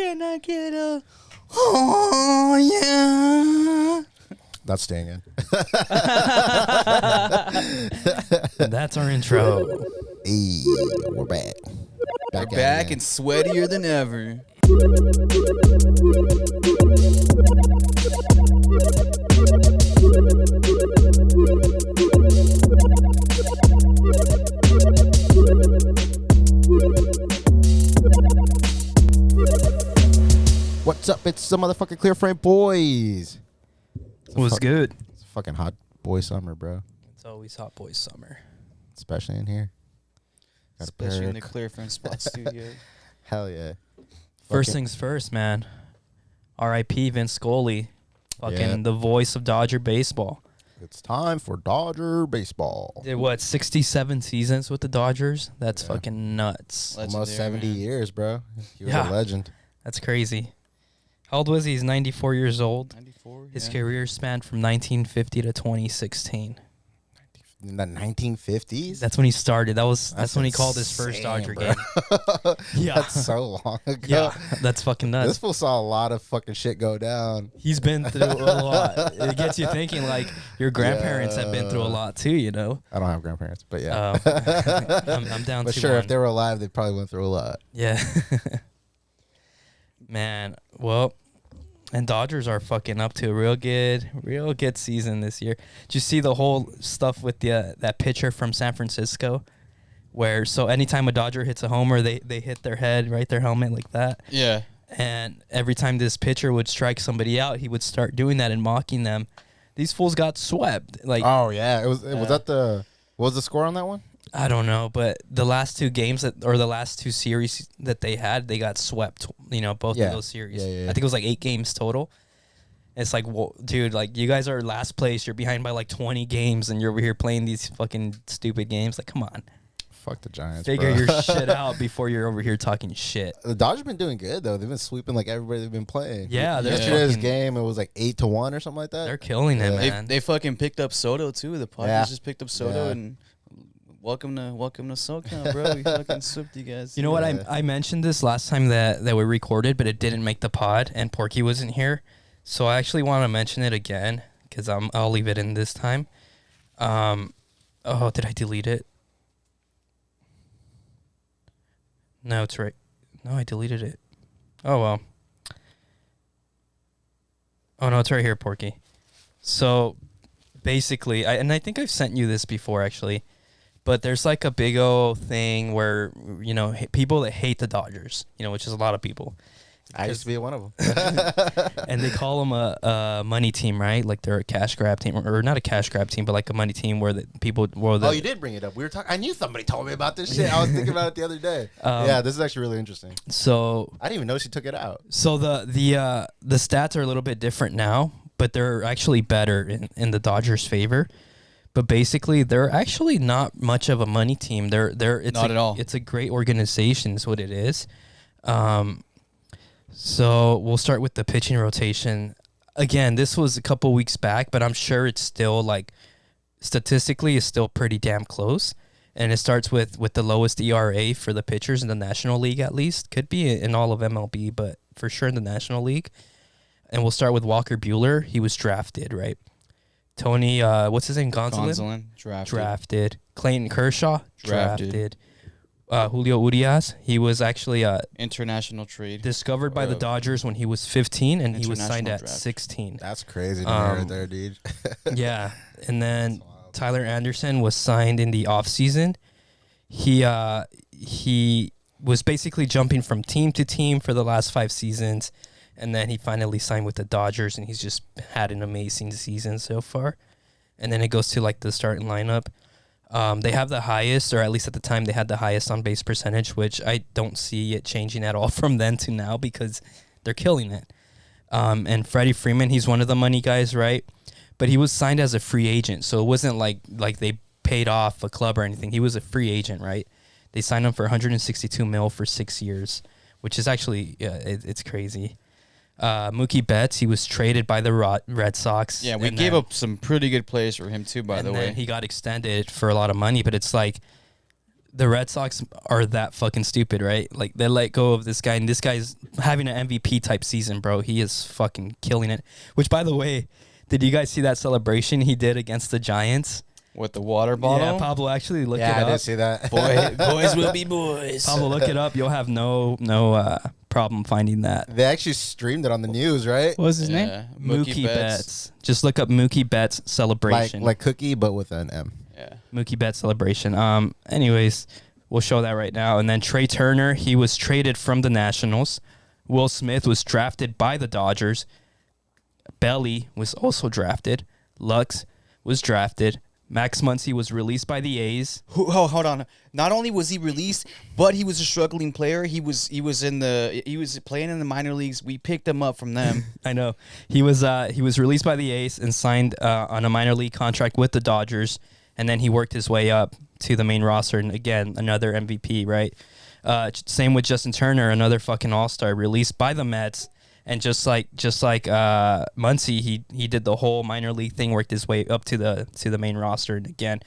Can I get a? Oh yeah. That's staying in. That's our intro. Hey, we're back. We're back and sweatier than ever. What's up? It's the motherfucking Clear Frame Boys. Was good. It's a fucking hot boy summer, bro. It's always hot boys summer. Especially in here. Got Especially in the Clear Frame Spot studio. Hell yeah. First things first, man. R.I.P. Vince Scully. Fucking the voice of Dodger baseball. It's time for Dodger baseball. Did what, 67 seasons with the Dodgers? That's fucking nuts. Legendary, Almost 70 man. years, bro. He was Yeah. a legend. That's crazy. How old was he? He's 94 years old. 94. His career spanned from 1950 to 2016. In the 1950s? That's when he started. That's when he called his first insane, Dodger bro. game. Yeah. That's so long ago. Yeah, that's fucking nuts. This fool saw a lot of fucking shit go down. He's been through a lot. It gets you thinking, like, your grandparents have been through a lot too, you know? I don't have grandparents, but yeah. I'm down But to sure, one. if they were alive, they probably went through a lot. Yeah. Man, well, and Dodgers are fucking up to a real good season this year. Did you see the whole stuff with the that pitcher from San Francisco? Where, so anytime a Dodger hits a homer, they hit their head, right, their helmet like that. Yeah. And every time this pitcher would strike somebody out, he would start doing that and mocking them. These fools got swept. Like, Oh yeah, was that the what was the score on that one? I don't know, but the last two games or the last two series that they had, they got swept. You know, both of those series. Yeah. I think it was like 8 games total. It's like, whoa, dude, like, you guys are last place. You're behind by like 20 games, and you're over here playing these fucking stupid games. Like, come on, Fuck the Giants. figure bro. your shit out before you're over here talking shit. The Dodgers been doing good though. They've been sweeping like everybody they've been playing. Yeah, they're Yesterday's fucking- game it was like 8-1 or something like that. They're killing it, Yeah. man. They fucking picked up Soto too. The Padres Yeah. just picked up Soto Yeah. and welcome to SoCal, bro. We fucking swept you guys. You know what? Yeah. I mentioned this last time that we recorded, but it didn't make the pod, and Porky wasn't here. So I actually want to mention it again because I'll leave it in this time. Oh, did I delete it? No, it's right. No, I deleted it. Oh, well. Oh, no, it's right here, Porky. So basically, I think I've sent you this before, actually. But there's like a big old thing where, you know, people that hate the Dodgers, you know, which is a lot of people. I used to be one of them. And they call them a money team, right? Like they're a cash grab team, or not a cash grab team, but like a money team where the people. Oh, you did bring it up. We were talking. I knew somebody told me about this shit. I was thinking about it the other day. Yeah, this is actually really interesting. So I didn't even know she took it out. So the stats are a little bit different now, but they're actually better in the Dodgers' favor. But basically, they're actually not much of a money team. It's Not at all. It's a great organization, is what it is. So we'll start with the pitching rotation. Again, this was a couple weeks back, but I'm sure it's still like statistically is still pretty damn close. And it starts with the lowest ERA for the pitchers in the National League, at least. Could be in all of MLB, but for sure in the National League. And we'll start with Walker Buehler. He was drafted, right? Tony, what's his name? Gonsolin? Drafted. Clayton Kershaw? Drafted. Julio Urias, he was actually international trade. discovered by the Dodgers when he was 15, and he was signed at draft. 16. That's crazy to me right there, dude. Yeah, and then Tyler Anderson was signed in the offseason. He was basically jumping from team to team for the last 5 seasons, and then he finally signed with the Dodgers, and he's just had an amazing season so far. And then it goes to like the starting lineup. They have the highest, or at least at the time, they had the highest on-base percentage, which I don't see it changing at all from then to now because they're killing it. And Freddie Freeman, he's one of the money guys, right? But he was signed as a free agent, so it wasn't like they paid off a club or anything. He was a free agent, right? They signed him for $162 million for 6 years, which is actually it's crazy. Mookie Betts, he was traded by the Red Sox. Yeah, we gave up some pretty good players for him too, by the way. And then he got extended for a lot of money, but it's like the Red Sox are that fucking stupid, right? Like they let go of this guy, and this guy's having an MVP type season, bro. He is fucking killing it. Which, by the way, did you guys see that celebration he did against the Giants? With the water bottle? Yeah, Pablo, actually look it up. Yeah, I did see that. Boys will be boys. Pablo, look it up. You'll have no problem finding that. They actually streamed it on the news, right? What was his name? Mookie Betts. Just look up Mookie Betts celebration. Like Cookie, but with an M. Yeah. Mookie Betts celebration. Anyways, we'll show that right now. And then Trey Turner, he was traded from the Nationals. Will Smith was drafted by the Dodgers. Belly was also drafted. Lux was drafted. Max Muncy was released by the A's. Hold on. Not only was he released, but he was a struggling player. He was playing in the minor leagues. We picked him up from them. I know. He was released by the A's and signed on a minor league contract with the Dodgers, and then he worked his way up to the main roster. And again, another MVP, right? Same with Justin Turner, another fucking all-star, released by the Mets. And just like Muncy, he did the whole minor league thing, worked his way up to the main roster, and again,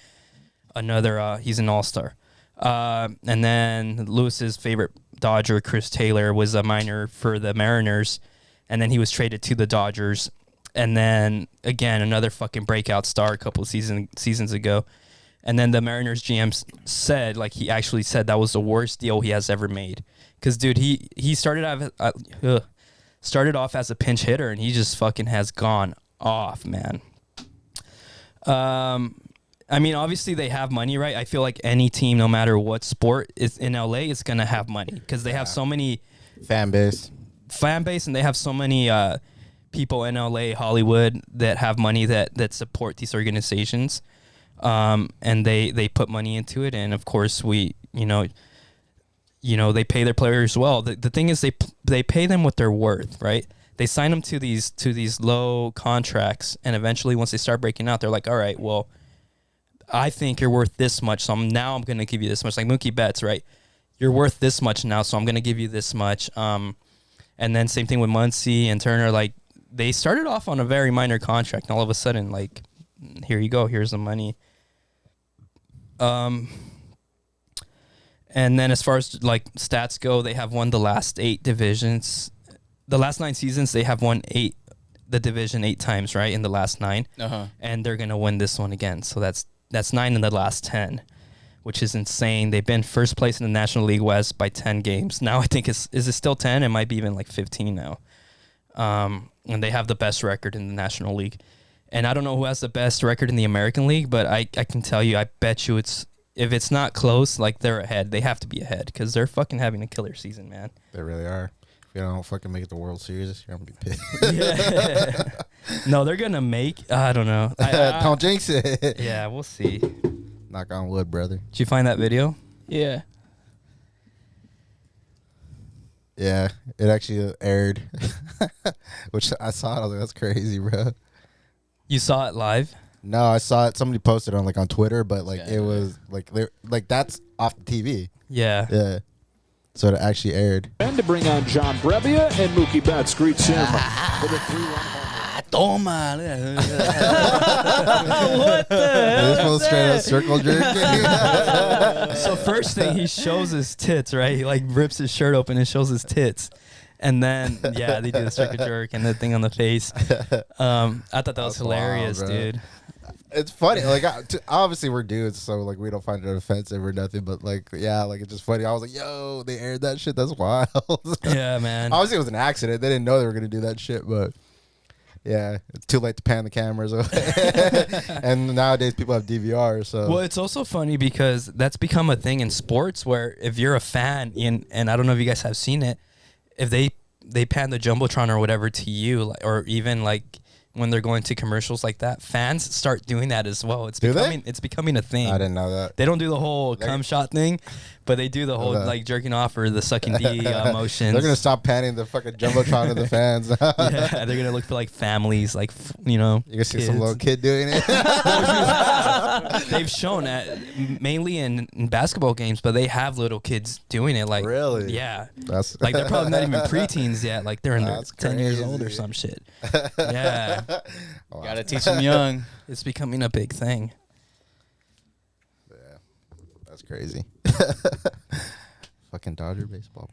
another he's an all-star. And then Lewis's favorite Dodger, Chris Taylor, was a minor for the Mariners, and then he was traded to the Dodgers. And then again, another fucking breakout star a couple of seasons ago. And then the Mariners GM said, like, he actually said that was the worst deal he has ever made. Because, dude, he started off as a pinch hitter, and he just fucking has gone off, man. I mean, obviously they have money, right? I feel like any team, no matter what sport is in LA, is gonna have money because they have so many fan base, and they have so many people in LA, Hollywood, that have money that support these organizations, and they put money into it, and of course they pay their players well. The thing is they pay them what they're worth, right? They sign them to these low contracts, and eventually once they start breaking out, they're like, all right, well, I think you're worth this much, so I'm going to give you this much. Like Mookie Betts, right? You're worth this much now, so I'm going to give you this much. And then same thing with Muncy and Turner. Like they started off on a very minor contract, and all of a sudden, like, here you go, here's the money. And then as far as like stats go, they have won the last 8 divisions. The last 9 seasons, they have won the division 8 times, right? In the last 9. And they're going to win this one again. So that's 9 in the last 10, which is insane. They've been first place in the National League West by 10 games. Now I think is it still 10? It might be even like 15 now. And they have the best record in the National League. And I don't know who has the best record in the American League, but I can tell you, I bet you if it's not close, like they're ahead. They have to be ahead because they're fucking having a killer season, man. They really are. If you don't fucking make it the World Series, you're going to be pissed. Yeah. No, they're going to make, I don't know. Don't jinx it. Yeah, we'll see. Knock on wood, brother. Did you find that video? Yeah. Yeah, it actually aired, which I saw it. I was like, that's crazy, bro. You saw it live? No, I saw it. Somebody posted on like on Twitter, but like it was like that's off the TV. Yeah. Yeah. So it actually aired. And to bring on John Brebbia, and Mookie Betts greets him with a 3-run home. Toma. What the This was straight up circle jerk. So first thing, he shows his tits, right? He like rips his shirt open and shows his tits. And then, yeah, they do the circle jerk and the thing on the face. I thought that was hilarious, wild, dude. It's funny. Like, obviously we're dudes, so like we don't find it offensive or nothing. But like, yeah, like it's just funny. I was like, yo, they aired that shit. That's wild. Yeah, man. Obviously it was an accident. They didn't know they were gonna do that shit, but yeah, it's too late to pan the cameras. And nowadays people have DVR. So well, it's also funny because that's become a thing in sports where if you're a fan, and I don't know if you guys have seen it, if they pan the jumbotron or whatever to you, or even like when they're going to commercials like that, fans start doing that as well. It's becoming a thing. I didn't know that. They don't do the whole cum shot thing, but they do the whole like jerking off or the sucking D motions. They're gonna stop panning the fucking jumbotron to the fans. Yeah, they're gonna look for like families, like you can see some little kid doing it. They've shown that mainly in basketball games, but they have little kids doing it. Like really, yeah, that's like they're probably not even preteens yet. Like they're in their 10 years old or some shit. Yeah, Gotta teach them young. It's becoming a big thing. Yeah, that's crazy. Fucking Dodger baseball.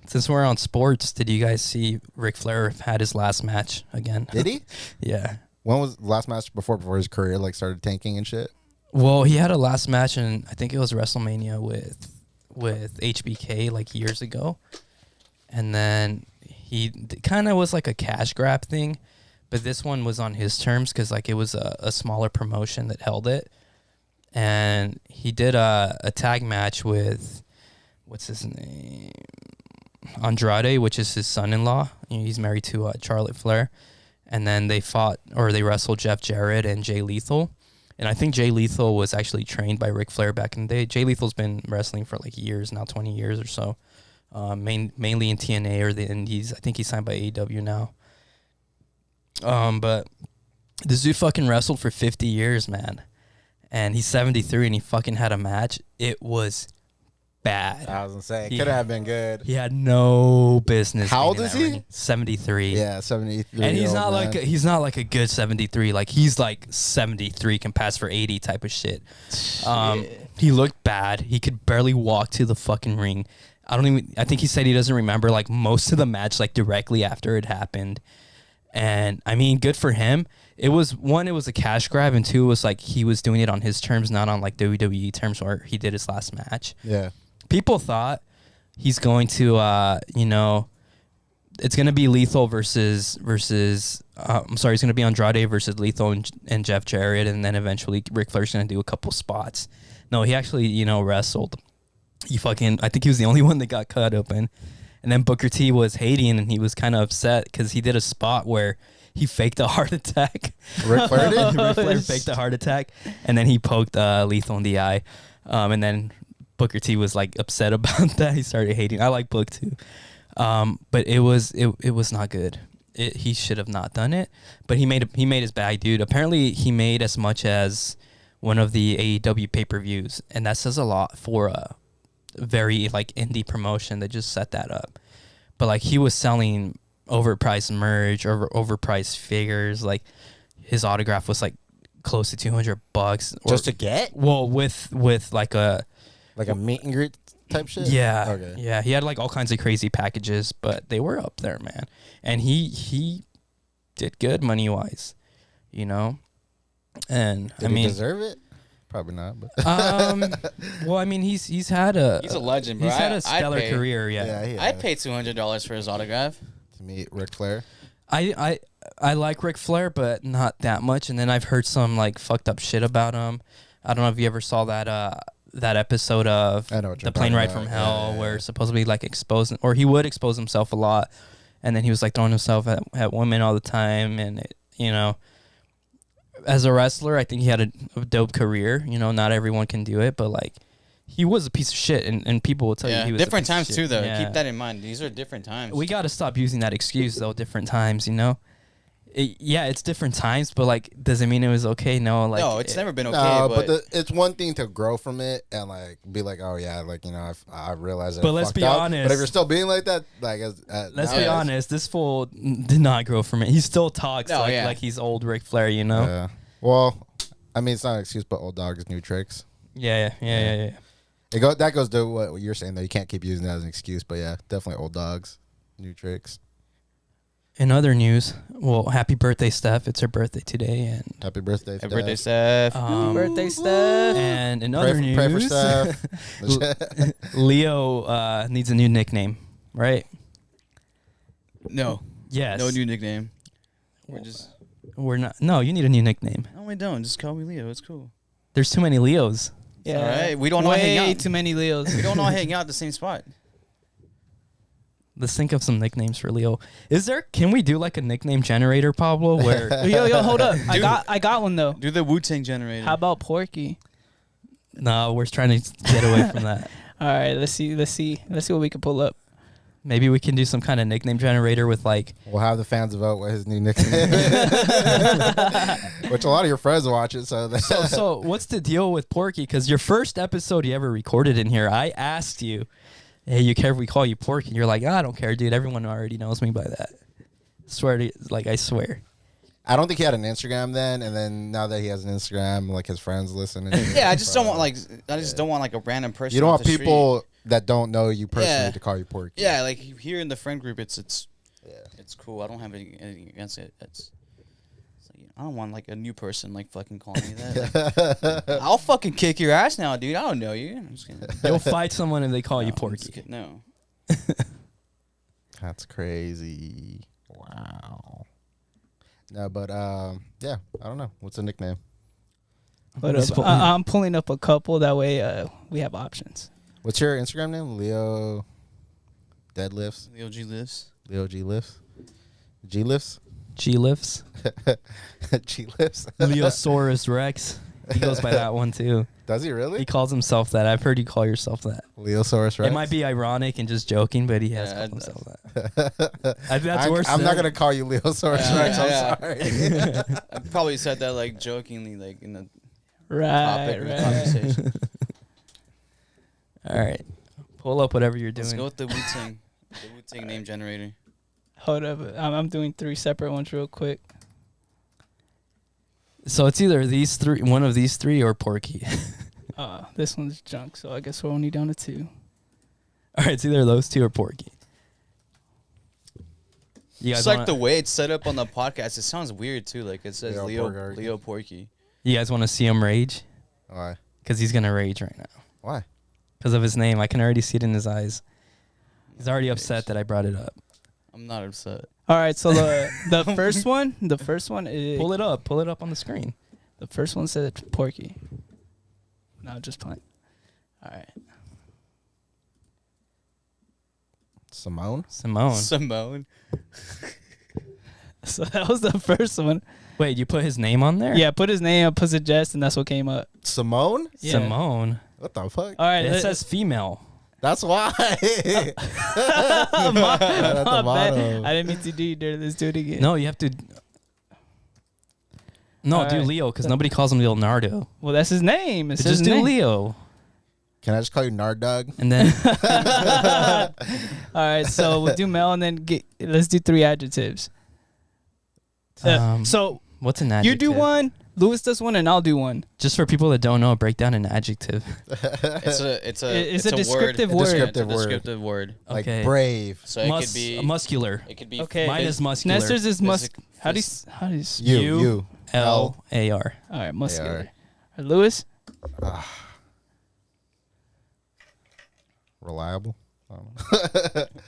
Since we're on sports, did you guys see Ric Flair had his last match again? Did he? Yeah. When was the last match before his career like started tanking and shit? Well, he had a last match, and I think it was WrestleMania with HBK like years ago, and then he kind of was like a cash grab thing, but this one was on his terms because like it was a smaller promotion that held it, and he did a tag match with what's his name, Andrade, which is his son-in-law. He's married to Charlotte Flair, and then they wrestled Jeff Jarrett and Jay Lethal. And I think Jay Lethal was actually trained by Ric Flair back in the day. Jay Lethal's been wrestling for like years now, 20 years or so, mainly in TNA or the Indies. I think he's signed by AEW now. But this dude fucking wrestled for 50 years, man. And he's 73 and he fucking had a match. It was bad. I was gonna say, could have been good. He had no business. How old is he? Ring. 73. Yeah, 73. And he's not like a good 73. Like he's like 73 can pass for 80 type of shit. He looked bad. He could barely walk to the fucking ring. I think he said he doesn't remember like most of the match like directly after it happened. And I mean, good for him. It was a cash grab, and two, it was like he was doing it on his terms, not on like WWE terms where he did his last match. Yeah. People thought he's going to, it's going to be Lethal versus he's going to be Andrade versus Lethal and Jeff Jarrett, and then eventually Ric Flair's going to do a couple spots. No, he actually, wrestled. I think he was the only one that got cut open. And then Booker T was hating, and he was kind of upset because he did a spot where he faked a heart attack. Ric Flair did? Ric Flair faked a heart attack, and then he poked Lethal in the eye. And then Booker T was like upset about that. He started hating. I like Book too. But it was not good. He should have not done it. But he made his bag, dude. Apparently he made as much as one of the AEW pay-per-views, and that says a lot for a very like indie promotion that just set that up. But like he was selling overpriced merch or overpriced figures. Like his autograph was like close to $200 Just to get? Well, with like a meet and greet type shit? Yeah. Okay. Yeah. He had like all kinds of crazy packages, but they were up there, man. And he did good money wise, And Did he deserve it? Probably not, but well, I mean, he's had a legend, bro. He's had a stellar career, yeah. I'd pay $200 for his autograph. To meet Ric Flair. I like Ric Flair, but not that much. And then I've heard some like fucked up shit about him. I don't know if you ever saw that episode of The Plane Ride from Hell, where supposedly like he would expose himself a lot, and then he was like throwing himself at women all the time, and as a wrestler, I think he had a dope career. Not everyone can do it, but like he was a piece of shit, and people will tell you he was different a piece times of too, shit. though. Yeah. Keep that in mind. These are different times. We got to stop using that excuse though. Different times, it's different times, but like, does it mean it was okay? No, like, no, it's never been okay. No, but it's one thing to grow from it and like be like, oh yeah, like I realize it. But let's be honest. But if you're still being like that, like let's be honest, this fool did not grow from it. He still talks like he's old Ric Flair, Yeah. Well, I mean, it's not an excuse, but old dogs, new tricks. Yeah. That goes to what you're saying, though. You can't keep using that as an excuse, but yeah, definitely old dogs, new tricks. In other news, well, happy birthday, Steph. It's her birthday today, and happy birthday, Steph. Happy birthday, Steph. Happy birthday, Steph. And in other news, pray for Steph. Leo needs a new nickname, right? No. Yes. No new nickname. We're not. No, you need a new nickname. No, we don't. Just call me Leo. It's cool. There's too many Leos. Yeah. All right. We don't all hang out. Way too many Leos. We don't all hang out at the same spot. Let's think of some nicknames for Leo. Can we do like a nickname generator, Pablo? Where yo, hold up. I got one though. Do the Wu-Tang generator. How about Porky? No, we're trying to get away from that. All right, let's see what we can pull up. Maybe we can do some kind of nickname generator with like. We'll have the fans vote what his new nickname is. Which a lot of your friends watch it. So what's the deal with Porky? Because your first episode you ever recorded in here, I asked you, hey, you care if we call you Porky? And you're like, I don't care, dude. Everyone already knows me by that. I swear. I don't think he had an Instagram then, and then now that he has an Instagram, like his friends listen. And Yeah, I just don't want like a random person. You don't off want the people that don't know you personally Yeah. to call you Porky. Yeah, like here in the friend group, it's cool. I don't have anything against it. It's like, I don't want like a new person like fucking calling me that. Like, I'll fucking kick your ass now, dude. I don't know you. I'm just kidding. You'll fight someone if they call you No, I'm just Porky. kidding. No. That's crazy. Wow. No, but yeah, I don't know. What's a nickname? But I'm pulling up a couple. That way we have options. What's your Instagram name? Leo Deadlifts? Leo G lifts. Leo G Lifts? G Lifts? G lifts. G Lifts? Leosaurus Rex. He goes by that one too. Does he really? He calls himself that. I've heard you call yourself that. Leosaurus Rex? It might be ironic and just joking, but he has Yeah, called himself that. I think that's worse. I'm not going to call you Leosaurus Yeah, Rex. yeah. I'm sorry. I probably said that like jokingly, like in the Right. topic of the conversation. All right. Pull up whatever you're doing. Let's go with the Wu-Tang. The Wu-Tang name generator. Hold up. I'm doing 3 separate ones real quick. So it's either these three, one of these three, or Porky. This one's junk, so I guess we're only down to 2. All right, it's either those two or Porky. You guys It's like wanna, the way it's set up on the podcast. It sounds weird too. Like it says Leo Porky. you guys want to see him rage? Why? Because he's gonna rage right now. Why? Because of his name, I can already see it in his eyes. He's already upset that I brought it up. I'm not upset. All right, so the first one, is Pull it up on the screen. the first one said Porky. No, just playing. All right. Simone? Simone. So that was the first one. Wait, you put his name on there? Yeah, put his name, put suggest, and that's what came up. Simone? Yeah. Simone. What the fuck? All right, It says female. That's why. my At the bad. bottom. I didn't mean to do you dirty. Let's do it again. No, you have to. No, All do right. Leo, because nobody calls him Leonardo. Well, that's his name. It's Just his do name. Leo. Can I just call you Nard Dog? And then All right, so we'll do male and then let's do 3 adjectives. So what's an adjective? you do one, Lewis does one, and I'll do one. Just for people that don't know, break down an adjective. It's a descriptive word. Descriptive word. Like Okay. brave. So it could be muscular. It could be Okay. Mine is muscular. Nestor's is How do you You. L-A-R. All right, muscular. AR. All right, Lewis. Reliable.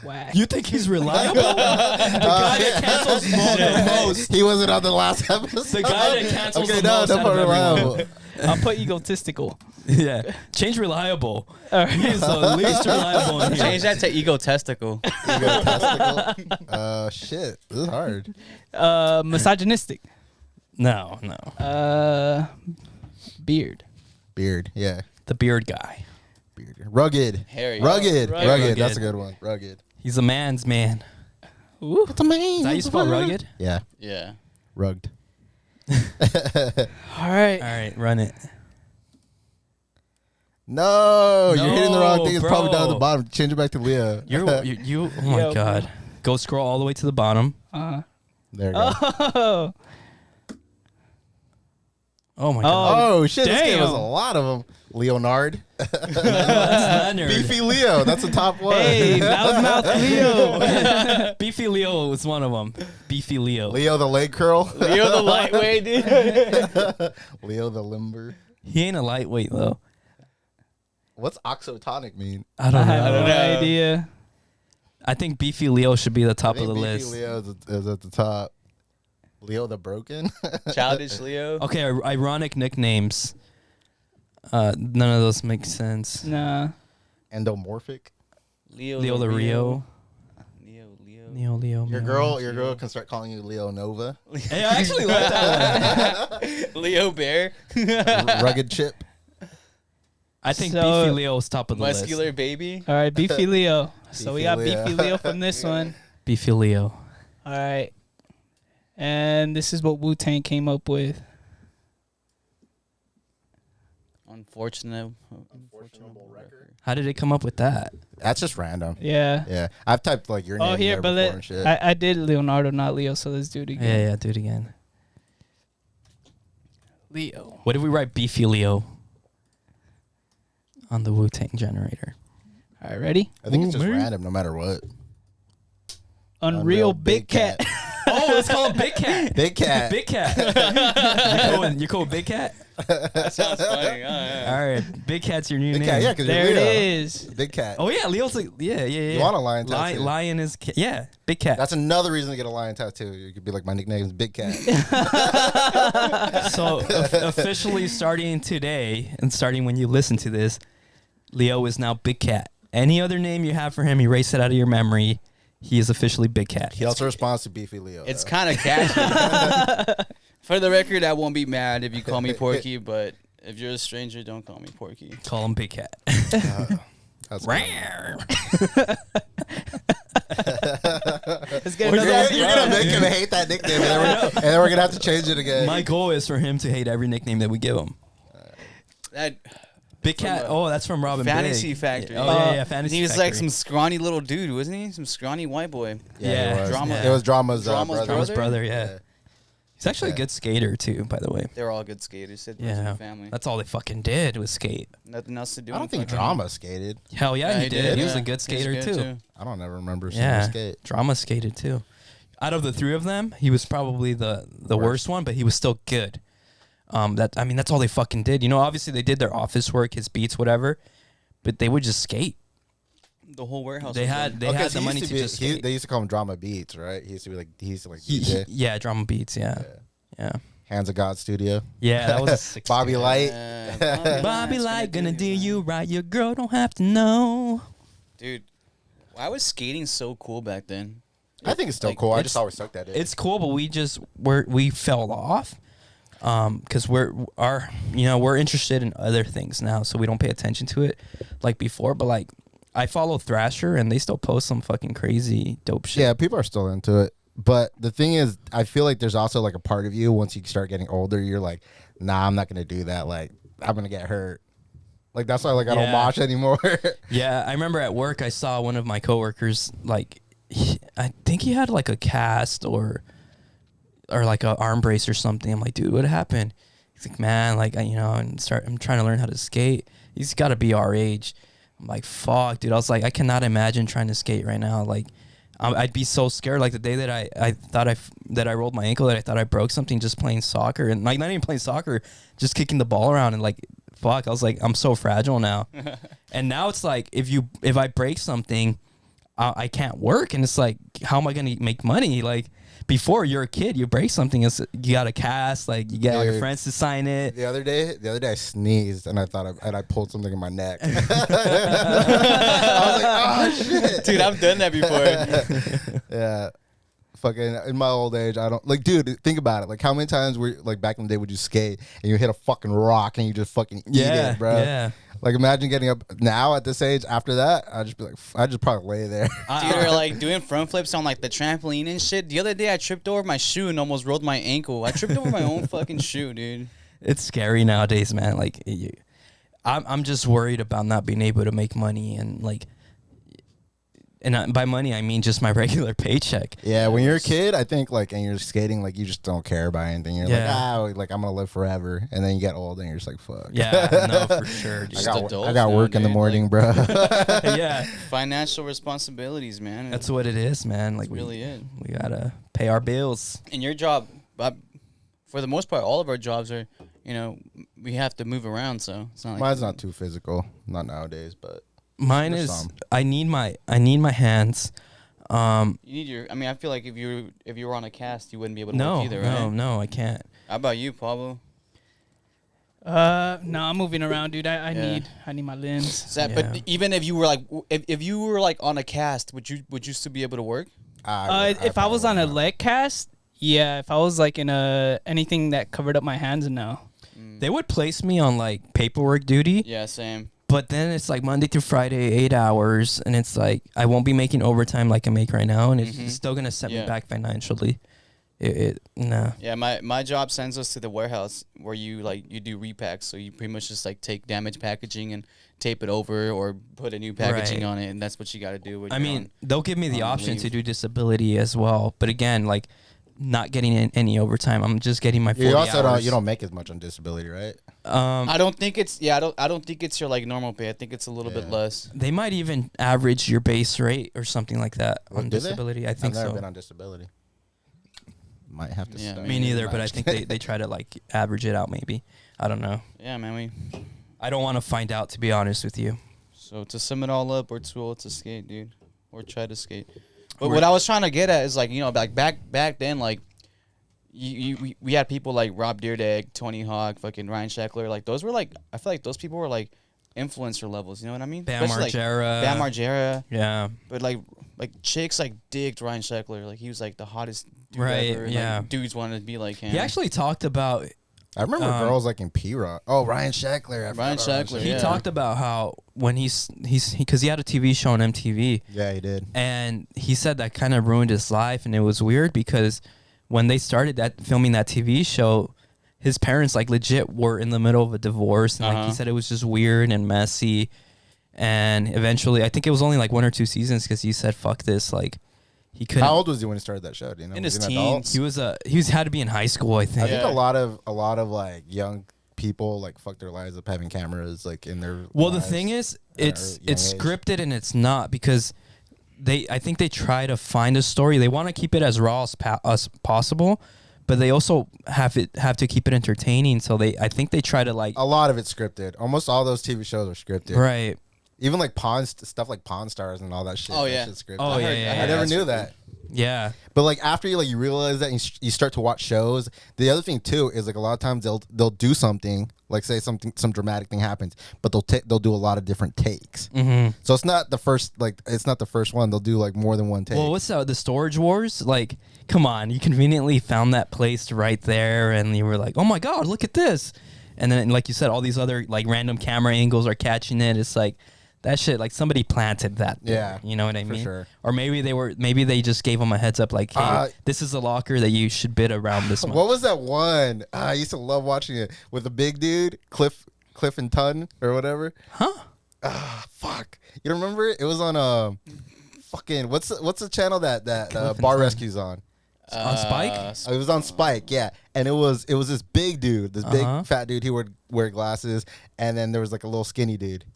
Whack. You think he's reliable? The guy that cancels the most. He wasn't on the last episode. The guy that cancels okay, the most don't out put of everyone. reliable. I'll put egotistical. Yeah. Change reliable. All right. He's the least reliable in here. change that to egotistical. Shit. This is hard. Misogynistic. No. Beard. Beard. Yeah. The beard guy. Beard. Rugged. Hairy. Rugged. Rugged. Rugged. That's a good one. Rugged. He's a man's man. Ooh. What's a man? Is that how you spell rugged? Yeah. Yeah. Rugged. All right. All right, run it. No, you're hitting the wrong thing. It's probably down at the bro. bottom. Change it back to Leah. You oh my Yo, God. Go scroll all the way to the bottom. Uh-huh. There you go. Oh. Oh my God. Oh, shit. This game has a damn. lot of them. Leonard. That's Leonard. Beefy Leo. That's the top one. Hey, loudmouth Leo. Beefy Leo was one of them. Beefy Leo. Leo the leg curl. Leo the lightweight, dude. Leo the limber. He ain't a lightweight though. What's oxotonic mean? I I don't have know. no idea. I think Beefy Leo should be the I top of think the Beefy list. Leo is at the top. Leo the broken. Childish Leo. Okay, ironic nicknames. None of those make sense. Nah. Endomorphic. Leo the Rio. Leo. Your girl can start calling you Leo Nova. Hey, I actually like that one. Leo Bear. Rugged chip. I think So- Beefy Leo is top of the Muscular list. baby. All right, Beefy Leo. So we Beefy got Leo. Beefy Leo from this one. Beefy Leo. All right. And this is what Wu-Tang came up with. Unfortunate. How did it come up with that? That's just random. Yeah. Yeah, I've typed like your name Oh, here, there but before and shit. I did Leonardo, not Leo, so let's do it again. Yeah, do it again. Leo. What did we write? Beefy Leo on the Wu-Tang generator. All right, ready? I think it's just man. random, no matter what. Unreal Big Cat. Oh, let's call him Big Cat. Big Cat. Big Cat. You're cool with Big Cat? That sounds funny. Yeah. All right. Big Cat's your new Big name. Cat, yeah, because There you're it Leo. is. Big Cat. Oh, yeah. Leo's like, yeah. You want a lion tattoo? Lion is, yeah. Big Cat. That's another reason to get a lion tattoo. You could be like, my nickname is Big Cat. So officially starting today and starting when you listen to this, Leo is now Big Cat. Any other name you have for him, erase it out of your memory. He is officially Big Cat. He also responds to Beefy Leo. It's though. kind of catchy. For the record, I won't be mad if you call me Porky, but if you're a stranger, don't call me Porky. Call him Big Cat. That's Rawr. Let's get another. You're gonna make him hate that nickname, and then we're gonna have to change it again. My goal is for him to hate every nickname that we give him. That Big Cat. Oh, that's from Robin Fantasy Big. Factory. Oh, yeah, Fantasy He was Factory. like some scrawny little dude, wasn't he? Some scrawny white boy. Yeah, it was. Drama. It was Drama's, Drama's brother. Drama's brother, Yeah. yeah. He's actually a good skater, too, by the way. They're all good skaters. Said Yeah. family. That's all they fucking did was skate. Nothing else to do. I don't think fucking- Drama skated. Hell yeah, he did. He was yeah. a good He was skater, good, too. I don't ever remember seeing Yeah. him skate. Drama skated, too. Out of the three of them, he was probably the worst one, but he was still good. That's all they fucking did. You know, obviously they did their office work, his beats, whatever, but they would just skate. The whole warehouse. They was had done. they Okay, had so the he money used to be- just he- skate. They used to call him Drama Beats, right? He used to be like DJ. Yeah, Drama Beats, yeah. Hands of God Studio. Yeah, that was a sick Bobby studio. Light. Bobby Light gonna do you right. Your girl don't have to know. Dude, why was skating so cool back then? I think it's still Like, cool. I it's- just always sucked at it. It's cool, but we fell off because we're interested in other things now, so we don't pay attention to it like before. But like, I follow Thrasher, and they still post some fucking crazy dope shit. Yeah, people are still into it. But the thing is, I feel like there's also like a part of you once you start getting older, you're like, nah, I'm not gonna do that. Like, I'm gonna get hurt. Like that's why like I don't Yeah. mosh anymore. Yeah, I remember at work I saw one of my coworkers like I think he had like a cast or like a arm brace or something. I'm like, dude, what happened? He's like, man, like I'm trying to learn how to skate. He's got to be our age. I'm like, fuck, dude. I was like, I cannot imagine trying to skate right now. Like, I'd be so scared. Like the day that I thought that I rolled my ankle, that I thought I broke something just playing soccer, and like not even playing soccer, just kicking the ball around, and like, fuck, I was like, I'm so fragile now. And now it's like, if I break something, I can't work, and it's like, how am I gonna make money? Like before, you're a kid, you break something, you got a cast, like you get all your Dude. friends to sign it. The other day I sneezed and I thought I pulled something in my neck. I was like, oh shit, Dude, I've done that before. Yeah. Fucking in my old age, I don't like, dude. Think about it. Like, how many times were like back in the day would you skate and you hit a fucking rock and you just fucking eat it, bro? Yeah. Like, imagine getting up now at this age. After that, I'd just be like, I'd just probably lay there. Dude, or like doing front flips on like the trampoline and shit. The other day I tripped over my shoe and almost rolled my ankle. I tripped over my own fucking shoe, dude. It's scary nowadays, man. Like, I'm just worried about not being able to make money, and like, and by money I mean just my regular paycheck. Yeah, when you're a kid, I think like, and you're skating, like you just don't care about anything. You're like I'm gonna live forever, and then you get old and you're just like, fuck. Yeah, no, for sure, dude. I adults got now, work in the dude, morning, bro. Yeah, Financial responsibilities, man. that's what it is, man. Like, really it. we gotta pay our bills. In your job, for the most part, all of our jobs are, we have to move around, so it's not like Mine's not too physical, not nowadays, but Mine There's is some. I need my hands. You need your. I mean, I feel like if you were on a cast, you wouldn't be able to work either, right? No, I can't. How about you, Pablo? No, I'm moving around, dude. I Yeah. need my limbs. Yeah. But even if you were like, if you were like on a cast, would you still be able to work? If I was on a leg cast, yeah. If I was like in anything that covered up my hands, no. They would place me on like paperwork duty. Yeah, same. But then it's like Monday through Friday, 8 hours, and it's like I won't be making overtime like I make right now, and it's still gonna set me Yeah. back financially. Nah. Yeah, my job sends us to the warehouse where you do repacks, so you pretty much just like take damaged packaging and tape it over or put a new packaging Right. on it, and that's what you got to do. When I you're mean, they'll give me the on option to leave. do disability as well, but again, like not getting any overtime. I'm just getting my 40 You also hours. don't make as much on disability, right? I don't think it's I don't think it's your like normal pay. I think it's a little bit less. They might even average your base rate or something like that Well, on do they? disability. I think I've never so. been on disability. Might have to. Yeah, start. Me neither, but I think they try to like average it out. Maybe I don't know. Yeah, man. I don't want to find out, to be honest with you. So to sum it all up, we're too old to skate, dude, or try to skate. But what I was trying to get at is like, you know, like back then, like we had people like Rob Dyrdek, Tony Hawk, fucking Ryan Sheckler. Like those were like, I feel like those people were like influencer levels. You know what I mean? Bam Especially, Margera. Like, Bam Margera. Yeah. But like chicks like digged Ryan Sheckler. Like he was like the hottest dude Right, ever. yeah. Like, dudes wanted to be like him. He actually talked about. I remember girls like in P-Rock. Oh, Ryan Sheckler. Ryan Sheckler, He yeah. talked about how when because he had a TV show on MTV. Yeah, he did. And he said that kind of ruined his life, and it was weird because when they started filming that TV show, his parents like legit were in the middle of a divorce, and like he said it was just weird and messy. And eventually, I think it was only like 1 or 2 seasons because he said, "Fuck this!" Like he couldn't. How old was he when he started that show? Do you know? In Was his he an adult? teens. He was had to be in high school, I think. I think Yeah. a lot of like young people like fuck their lives up having cameras like in their. Well, the lives thing is, at it's a young age. scripted and it's not because I think they try to find a story. They want to keep it as raw as possible, but they also have to keep it entertaining. So I think they try to like A lot of it's scripted. Almost all those TV shows are scripted. right. Even like stuff like Pawn Stars and all that shit. Oh, that yeah. shit's scripted. Oh, yeah. I never knew that. Yeah. But like after you realize that and you start to watch shows, the other thing too is like a lot of times they'll do something like say some dramatic thing happens, but they'll do a lot of different takes. Mm-hmm. So it's not the first one. They'll do like more than one take. Well, what's the Storage Wars? Like, come on, you conveniently found that place right there, and you were like, oh my god, look at this. And then, like you said, all these other like random camera angles are catching it. It's like that shit. Like somebody planted that. There, Yeah, you know what I for mean? sure. Or maybe they just gave them a heads up, like, hey, this is a locker that you should bid around this much. What was that one? I used to love watching it with the big dude, Cliff and Tun or whatever. Huh? Fuck. You remember it? It was on fucking what's the channel that and Bar Tun. Rescue's on? On Spike? It was on Spike, yeah. And it was this big dude, this big fat dude. He would wear glasses, and then there was like a little skinny dude.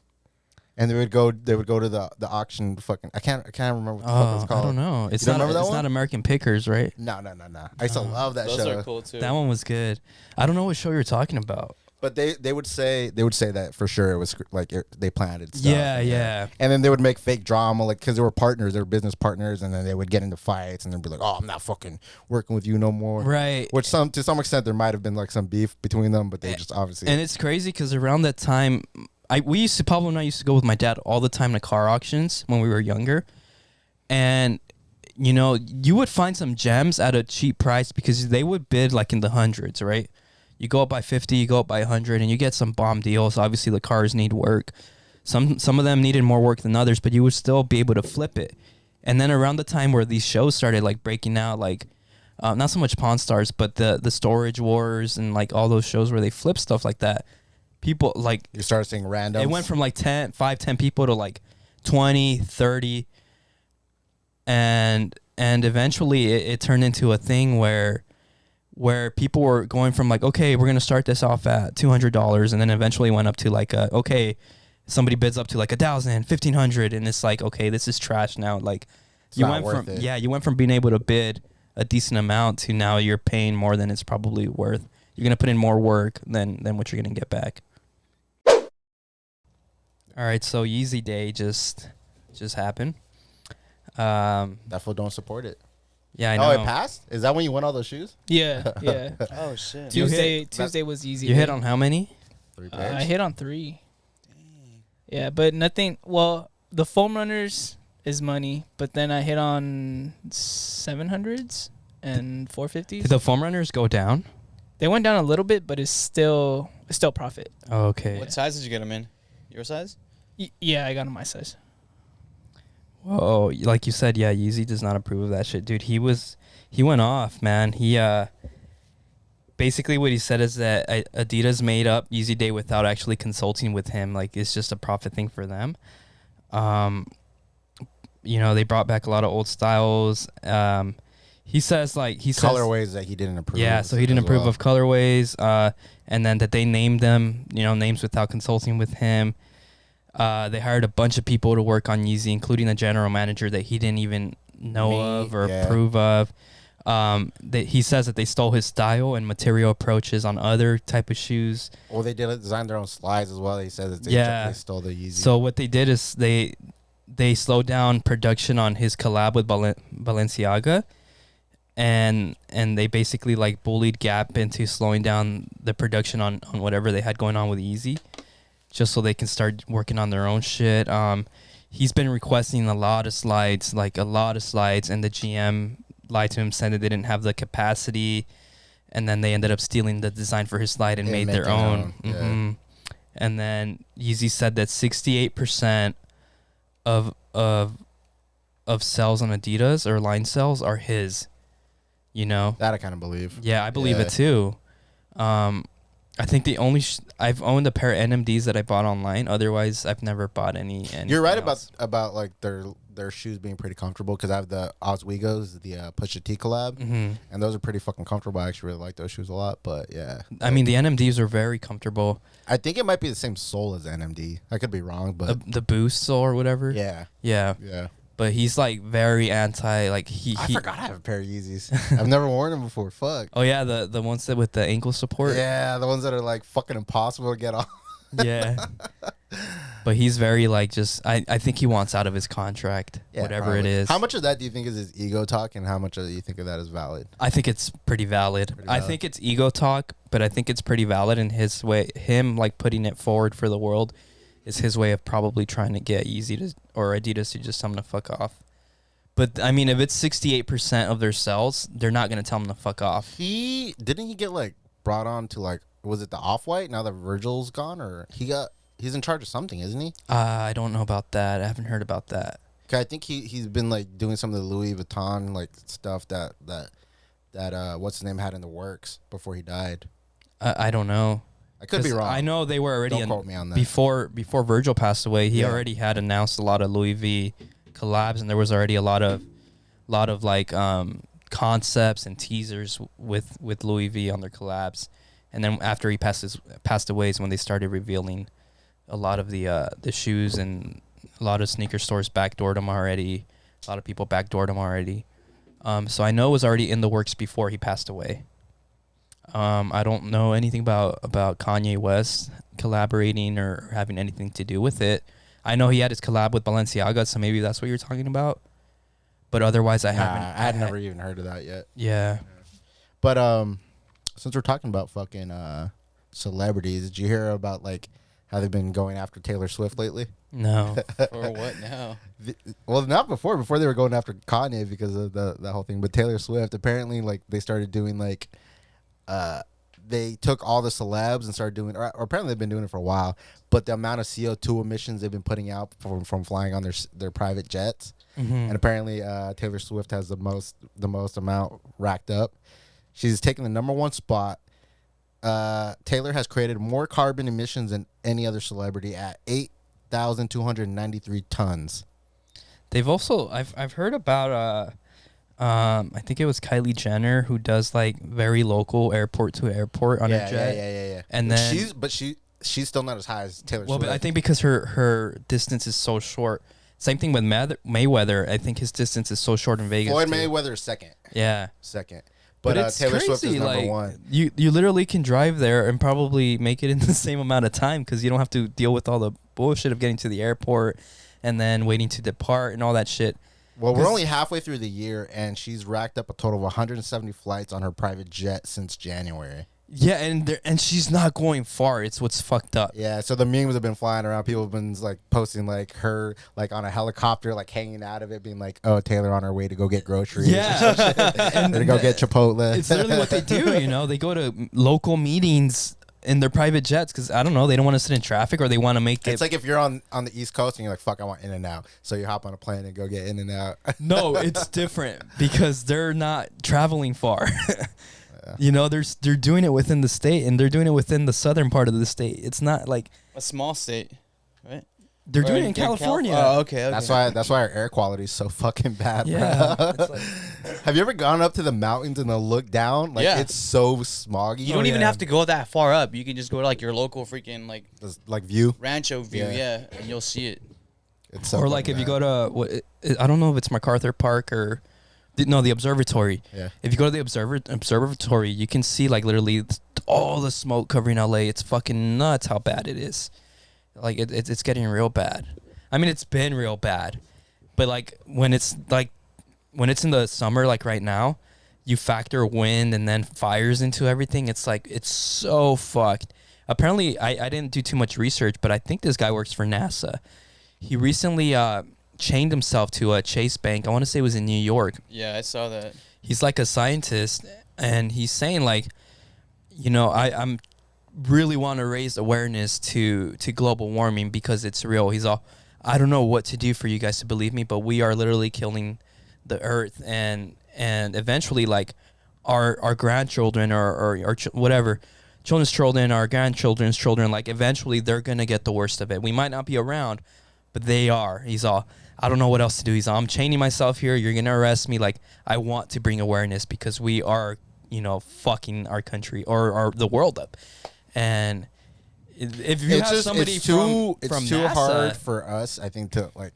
And they would go to the auction. Fucking, I can't remember what the fuck it's called. I don't know. It's You don't not. remember that It's one? not American Pickers, right? No. I used to love that Those show. are cool too. That one was good. I don't know what show you're talking about. But they would say that for sure it was like they planted stuff. Yeah. And then they would make fake drama, like because they were partners, they were business partners, and then they would get into fights and then be like, "Oh, I'm not fucking working with you no more." Right. Which to some extent there might have been like some beef between them, but they just obviously. And it's crazy because around that time, Pablo and I used to go with my dad all the time to car auctions when we were younger, and you would find some gems at a cheap price because they would bid like in the hundreds, right? You go up by 50, you go up by 100, and you get some bomb deals. Obviously, the cars need work. Some of them needed more work than others, but you would still be able to flip it. And then around the time where these shows started like breaking out, like not so much Pawn Stars, but the Storage Wars and like all those shows where they flip stuff like that. People like you started seeing random. it went from like 10 people to like 20, 30, and eventually it turned into a thing where people were going from like, okay, we're gonna start this off at $200, and then eventually went up to like okay, somebody bids up to like $1,000, $1,500, and it's like, okay, this is trash now. Like you not went worth from it. you went from being able to bid a decent amount to now you're paying more than it's probably worth. You're gonna put in more work than what you're gonna get back. All right, so Yeezy Day just happened. That fool don't support it. Yeah, I know. Oh, it passed? Is that when you won all those shoes? Yeah. Oh shit. Tuesday was easy. You hit on how many? 3 pairs. I hit on 3. Yeah, but nothing. Well, the foam runners is money, but then I hit on 700s and 450s. Did the foam runners go down? They went down a little bit, but it's still profit. Oh, okay. What size did you get them in? Your size? Yeah, I got on my size. Whoa, like you said, yeah, Yeezy does not approve of that shit, dude. He went off, man. He basically what he said is that Adidas made up Yeezy Day without actually consulting with him. Like it's just a profit thing for them. They brought back a lot of old styles. he says colorways that he didn't approve. Yeah, so he didn't approve of colorways, and then that they named them, names without consulting with him. They hired a bunch of people to work on Yeezy, including a general manager that he didn't even know of or approve of. He says that they stole his style and material approaches on other type of shoes. Well, they designed their own slides as well. He says that they stole the Yeezy. So what they did is they slowed down production on his collab with Balenciaga, and they basically like bullied Gap into slowing down the production on whatever they had going on with Yeezy, just so they can start working on their own shit. He's been requesting a lot of slides, and the GM lied to him, saying that they didn't have the capacity, and then they ended up stealing the design for his slide and made their own. Mm-hmm. And then Yeezy said that 68% of sales on Adidas or line sales are his. That I kind of believe. Yeah, I believe it too. I think the only I've owned a pair of NMDs that I bought online. Otherwise, I've never bought any. You're right about like their shoes being pretty comfortable, because I have the Oswegos, the Pusha T collab, and those are pretty fucking comfortable. I actually really like those shoes a lot. But yeah, I mean the NMDs are very comfortable. I think it might be the same sole as NMD. I could be wrong, but the Boost sole or whatever. Yeah. But he's like very anti. Like I forgot I have a pair of Yeezys. I've never worn them before. Fuck. Oh yeah, the ones that with the ankle support. Yeah, the ones that are like fucking impossible to get off. Yeah. But he's very like just. I think he wants out of his contract, whatever probably. It is. How much of that do you think is his ego talk, and how much of you think of that is valid? I think it's pretty valid. I think it's ego talk, but I think it's pretty valid in his way. Him like putting it forward for the world is his way of probably trying to get Yeezy or Adidas to just tell him to fuck off. But I mean, if it's 68% of their sales, they're not gonna tell him to fuck off. Didn't he get like brought on to like, was it the Off-White now that Virgil's gone, or he's in charge of something, isn't he? I don't know about that. I haven't heard about that. Okay, I think he's been like doing some of the Louis Vuitton like stuff that what's his name had in the works before he died. I don't know. I could be wrong. I know they were already. Don't quote me on that. Before Virgil passed away, he already had announced a lot of Louis V collabs, and there was already a lot of like concepts and teasers with Louis V on their collabs. And then after he passed away is when they started revealing a lot of the shoes, and a lot of sneaker stores backdoored them already. A lot of people backdoored them already. So I know it was already in the works before he passed away. I don't know anything about Kanye West collaborating or having anything to do with it. I know he had his collab with Balenciaga, so maybe that's what you're talking about. But otherwise, I haven't. I had never even heard of that yet. Yeah. But since we're talking about fucking celebrities, did you hear about like how they've been going after Taylor Swift lately? No. For what now? Well, not before. Before they were going after Kanye because of that whole thing. But Taylor Swift, apparently, like they started doing like, they took all the celebs and started doing, or apparently they've been doing it for a while. But the amount of CO2 emissions they've been putting out from flying on their private jets, and apparently Taylor Swift has the most amount racked up. She's taking the #1 spot. Taylor has created more carbon emissions than any other celebrity at 8,293 tons. They've also I've heard about I think it was Kylie Jenner who does like very local airport to airport on her jet. Yeah. And then she's still not as high as Taylor Well, Swift. but I think because her distance is so short. Same thing with Mayweather. I think his distance is so short in Vegas. Floyd too. Mayweather is second. Yeah. Second. But But it's Taylor crazy. Swift is like, #1. You literally can drive there and probably make it in the same amount of time because you don't have to deal with all the bullshit of getting to the airport and then waiting to depart and all that shit. Well, we're only halfway through the year, and she's racked up a total of 170 flights on her private jet since January. Yeah, and she's not going far. It's what's fucked up. Yeah, so the memes have been flying around. People have been like posting like her like on a helicopter, like hanging out of it, being like, "Oh, Taylor on her way to go get groceries." Yeah, and to go get Chipotle. It's literally what they do. You know, they go to local meetings in their private jets because I don't know, they don't want to sit in traffic or they want to make it. It's like if you're on the East Coast and you're like, "Fuck, I want In-N-Out," so you hop on a plane and go get In-N-Out. No, it's different because they're not traveling far. You know, they're doing it within the state, and they're doing it within the southern part of the state. It's not like A small state, right? They're doing it in California. Oh, okay. That's why our air quality is so fucking bad. Yeah. Bro. It's like, Have you ever gone up to the mountains and then look down? Like, Yeah. it's so smoggy. You don't even have to go that far up. You can just go to like your local freaking like This, like view. rancho view, Yeah. and you'll see it. It's so or like if fucking you bad. go to I don't know if it's MacArthur Park or the observatory. Yeah. If you go to the observatory, you can see like literally all the smoke covering LA. It's fucking nuts how bad it is. Like it's getting real bad. I mean, it's been real bad, but like when it's in the summer, like right now, you factor wind and then fires into everything. It's like it's so fucked. Apparently, I didn't do too much research, but I think this guy works for NASA. He recently chained himself to a Chase Bank. I want to say it was in New York. Yeah, I saw that. He's like a scientist, and he's saying like, I'm really want to raise awareness to global warming because it's real. He's all, I don't know what to do for you guys to believe me, but we are literally killing the earth, and eventually like our grandchildren or whatever, children's children, our grandchildren's children, like eventually they're gonna get the worst of it. We might not be around, but they are. He's all, I don't know what else to do. He's all, I'm chaining myself here. You're gonna arrest me. Like, I want to bring awareness because we are, fucking our country or the world up. And if you have somebody it's from too NASA, hard for us, I think, to like,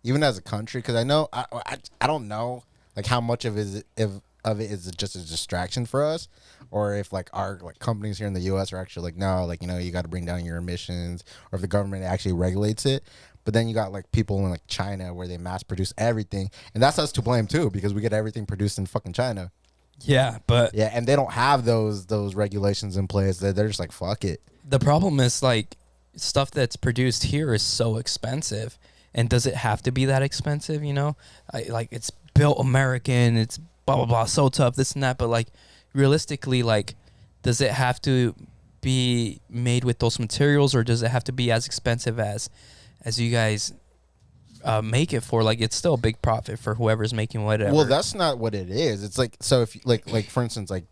even as a country, because I know I don't know like how much of it is just a distraction for us, or if like our like companies here in the U.S. are actually like, no, like, you got to bring down your emissions, or if the government actually regulates it. But then you got like people in like China where they mass produce everything, and that's us to blame too, because we get everything produced in fucking China. Yeah, but Yeah, and they don't have those regulations in place. They're just like, fuck it. the problem is like stuff that's produced here is so expensive. And does it have to be that expensive? Like it's built American, it's blah blah blah, so tough, this and that. But like realistically, like, does it have to be made with those materials, or does it have to be as expensive as you guys make it for? Like, it's still a big profit for whoever's making whatever. Well, that's not what it is. It's like, so if like for instance, like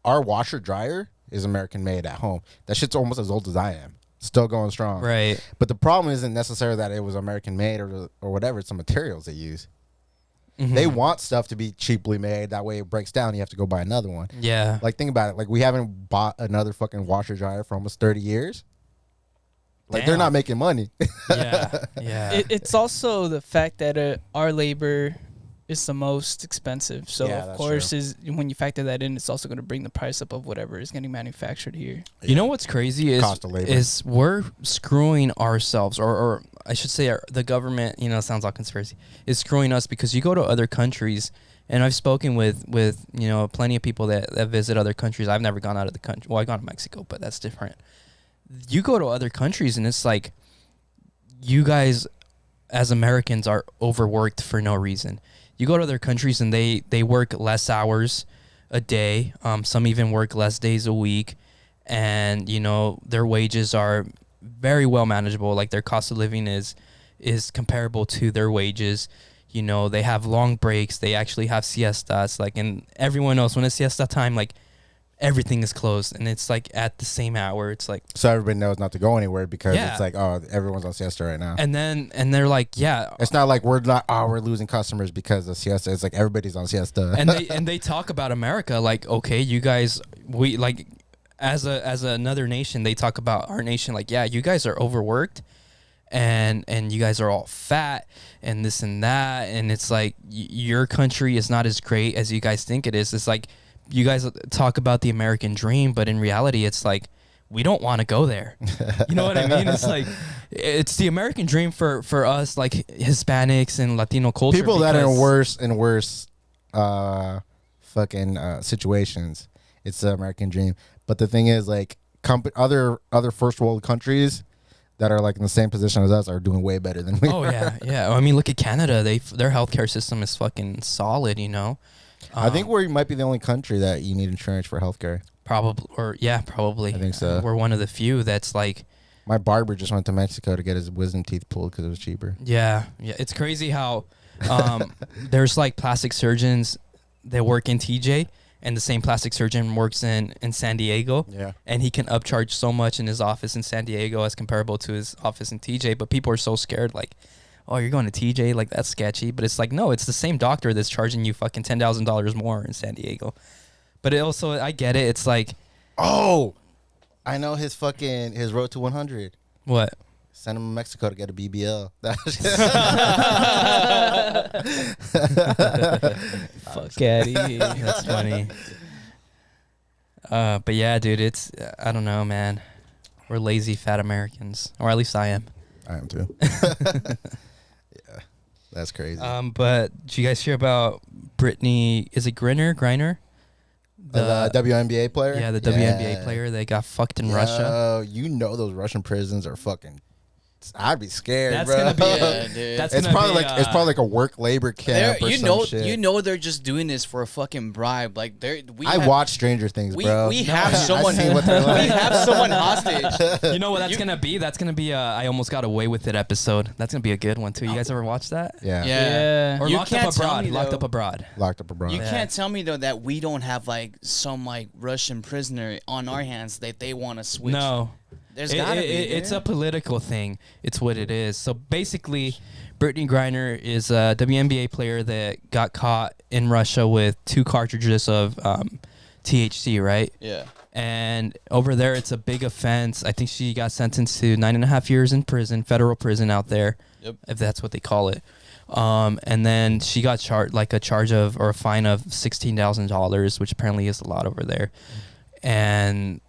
our washer dryer is American made at home. That shit's almost as old as I am. Still going strong. Right. But the problem isn't necessarily that it was American made or whatever. It's the materials they use. Mhm. They want stuff to be cheaply made. That way it breaks down. You have to go buy another one. Yeah. Like, think about it. Like, we haven't bought another fucking washer dryer for almost 30 years. Like, they're Damn. not making money. Yeah. Yeah. It's also the fact that our labor is the most expensive. So Yeah, of that's course, true. when you factor that in, it's also going to bring the price up of whatever is getting manufactured here. You know what's crazy Cost of labor. is we're screwing ourselves, or I should say the government, sounds like conspiracy, is screwing us, because you go to other countries, and I've spoken with plenty of people that visit other countries. I've never gone out of the country. Well, I've gone to Mexico, but that's different. You go to other countries, and it's like you guys as Americans are overworked for no reason. You go to other countries, and they work less hours a day. Some even work less days a week. And, their wages are very well manageable. Like, their cost of living is comparable to their wages. They have long breaks. They actually have siestas. Like, and everyone else, when it's siesta time, like, everything is closed, and it's like at the same hour. It's like, So everybody knows not to go anywhere because Yeah. it's like, oh, everyone's on siesta right now. and they're like, yeah. It's not like we're losing customers because of siesta. It's like everybody's on siesta. and they talk about America like, okay, you guys, we like, as another nation, they talk about our nation like, yeah, you guys are overworked, and you guys are all fat and this and that, and it's like your country is not as great as you guys think it is. It's like you guys talk about the American dream, but in reality, it's like, we don't want to go there. You know what I mean? It's like, it's the American dream for us, like Hispanics and Latino culture. People that are in because- worse situations. It's the American dream. But the thing is, like, other first world countries that are like in the same position as us are doing way better than we Oh are. yeah. I mean, look at Canada. Their healthcare system is fucking solid. I think we might be the only country that you need insurance for healthcare. Probably. I think so. We're one of the few that's like, My barber just went to Mexico to get his wisdom teeth pulled because it was cheaper. yeah. It's crazy how there's like plastic surgeons that work in TJ, and the same plastic surgeon works in San Diego. Yeah. And he can upcharge so much in his office in San Diego as comparable to his office in TJ. But people are so scared, like, oh, you're going to TJ? Like, that's sketchy. But it's like, no, it's the same doctor that's charging you fucking $10,000 more in San Diego. But it also, I get it. It's like, oh, I know his road to 100. what? Send him to Mexico to get a BBL. Fuck Eddie. That's funny. But yeah, dude, it's, I don't know, man. We're lazy fat Americans, or at least I am. I am too. Yeah, that's crazy. But did you guys hear about Brittney? Is it Griner? The WNBA player? Yeah, the WNBA player. They got fucked in Russia. You know those Russian prisons are fucking. I'd be scared, That's bro. gonna be. Dude. That's it's gonna probably be, like it's probably like a work labor camp or some shit. You know they're just doing this for a fucking bribe. Like I watch Stranger Things, bro. We have I've someone. seen what they're like. We have someone hostage. You know what that's gonna be? That's gonna be I almost got away with it episode. That's gonna be a good one too. You guys ever watch that? Yeah. Yeah. Or You Locked can't Up tell Abroad. me, Locked though. Up Abroad. Locked up abroad. You can't tell me though that we don't have like some like Russian prisoner on our hands that they want to switch. No. There's gotta be. It's a political thing. It's what it is. So basically, Brittney Griner is a WNBA player that got caught in Russia with 2 cartridges of THC, right? Yeah. And over there, it's a big offense. I think she got sentenced to 9.5 years in prison, federal prison out there, Yep. if that's what they call it. And then she got charged like a fine of $16,000, which apparently is a lot over there. And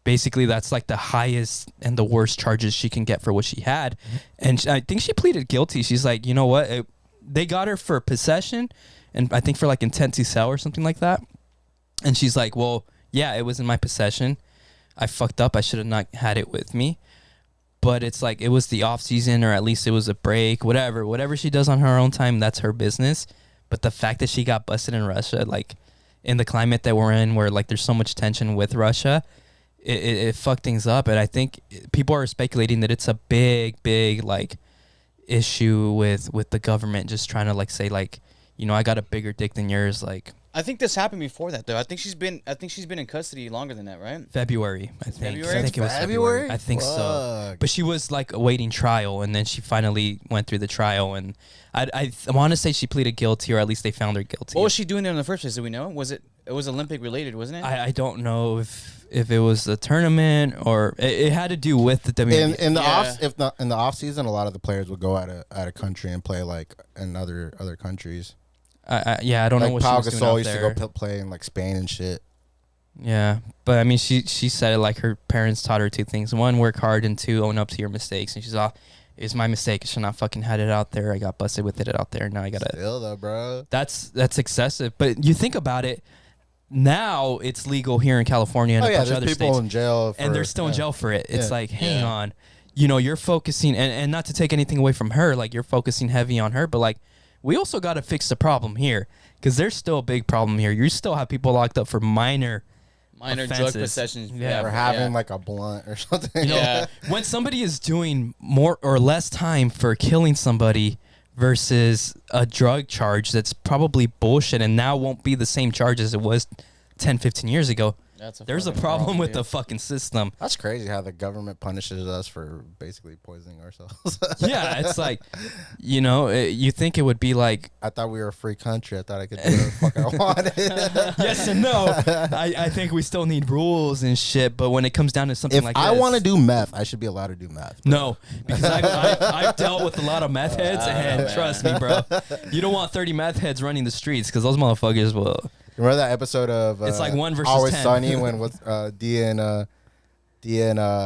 basically, that's like the highest and the worst charges she can get for what she had. And I think she pleaded guilty. She's like, you know what? They got her for possession and I think for like intent to sell or something like that. And she's like, well, yeah, it was in my possession. I fucked up. I should have not had it with me. But it's like it was the off season, or at least it was a break, whatever she does on her own time, that's her business. But the fact that she got busted in Russia, like in the climate that we're in, where like there's so much tension with Russia, it fucked things up. And I think people are speculating that it's a big like issue with the government just trying to like say like, you know, I got a bigger dick than yours. Like, I think this happened before that though. I think she's been in custody longer than that, right? February, I think. February? I think it was February. I think so. Fuck. But she was like awaiting trial, and then she finally went through the trial, and I want to say she pleaded guilty, or at least they found her guilty. What was she doing there in the first place? Do we know? It was Olympic related, wasn't it? I don't know if it was a tournament or it had to do with the WNBA. In the off season, a lot of the players would go out of country and play like in other countries. I don't know Like what Pau she was doing Gasol out used there. to go play in like Spain and shit. Yeah, but I mean, she said it like her parents taught her 2 things: 1, work hard, and 2, own up to your mistakes. And she's all, it's my mistake. I should not fucking had it out there. I got busted with it out there. Now I gotta. Still though, bro. That's excessive. But you think about it. Now it's legal here in California and a bunch of there's other people states, in jail, and they're still in jail for it. It's Yeah. like, hang on, you know, you're focusing, and not to take anything away from her, like you're focusing heavy on her, but like we also got to fix the problem here, because there's still a big problem here. You still have people locked up for minor drug offenses. possessions. Yeah, or having like a blunt or something. Yeah. When somebody is doing more or less time for killing somebody versus a drug charge that's probably bullshit and now won't be the same charge as it was 10, 15 years ago, there's a fucking problem with dude. the fucking system. That's crazy how the government punishes us for basically poisoning ourselves. Yeah, it's like, you know, you think it would be like, I thought we were a free country. I thought I could do whatever the fuck I wanted. yes and no. I think we still need rules and shit, but when it comes down to something If like I this, want to do meth, I should be allowed to do meth. no, because I've dealt with a lot of meth heads, and trust me, bro, you don't want 30 meth heads running the streets, because those motherfuckers will. Remember that episode of It's like 1 versus Always 10. Sunny when D and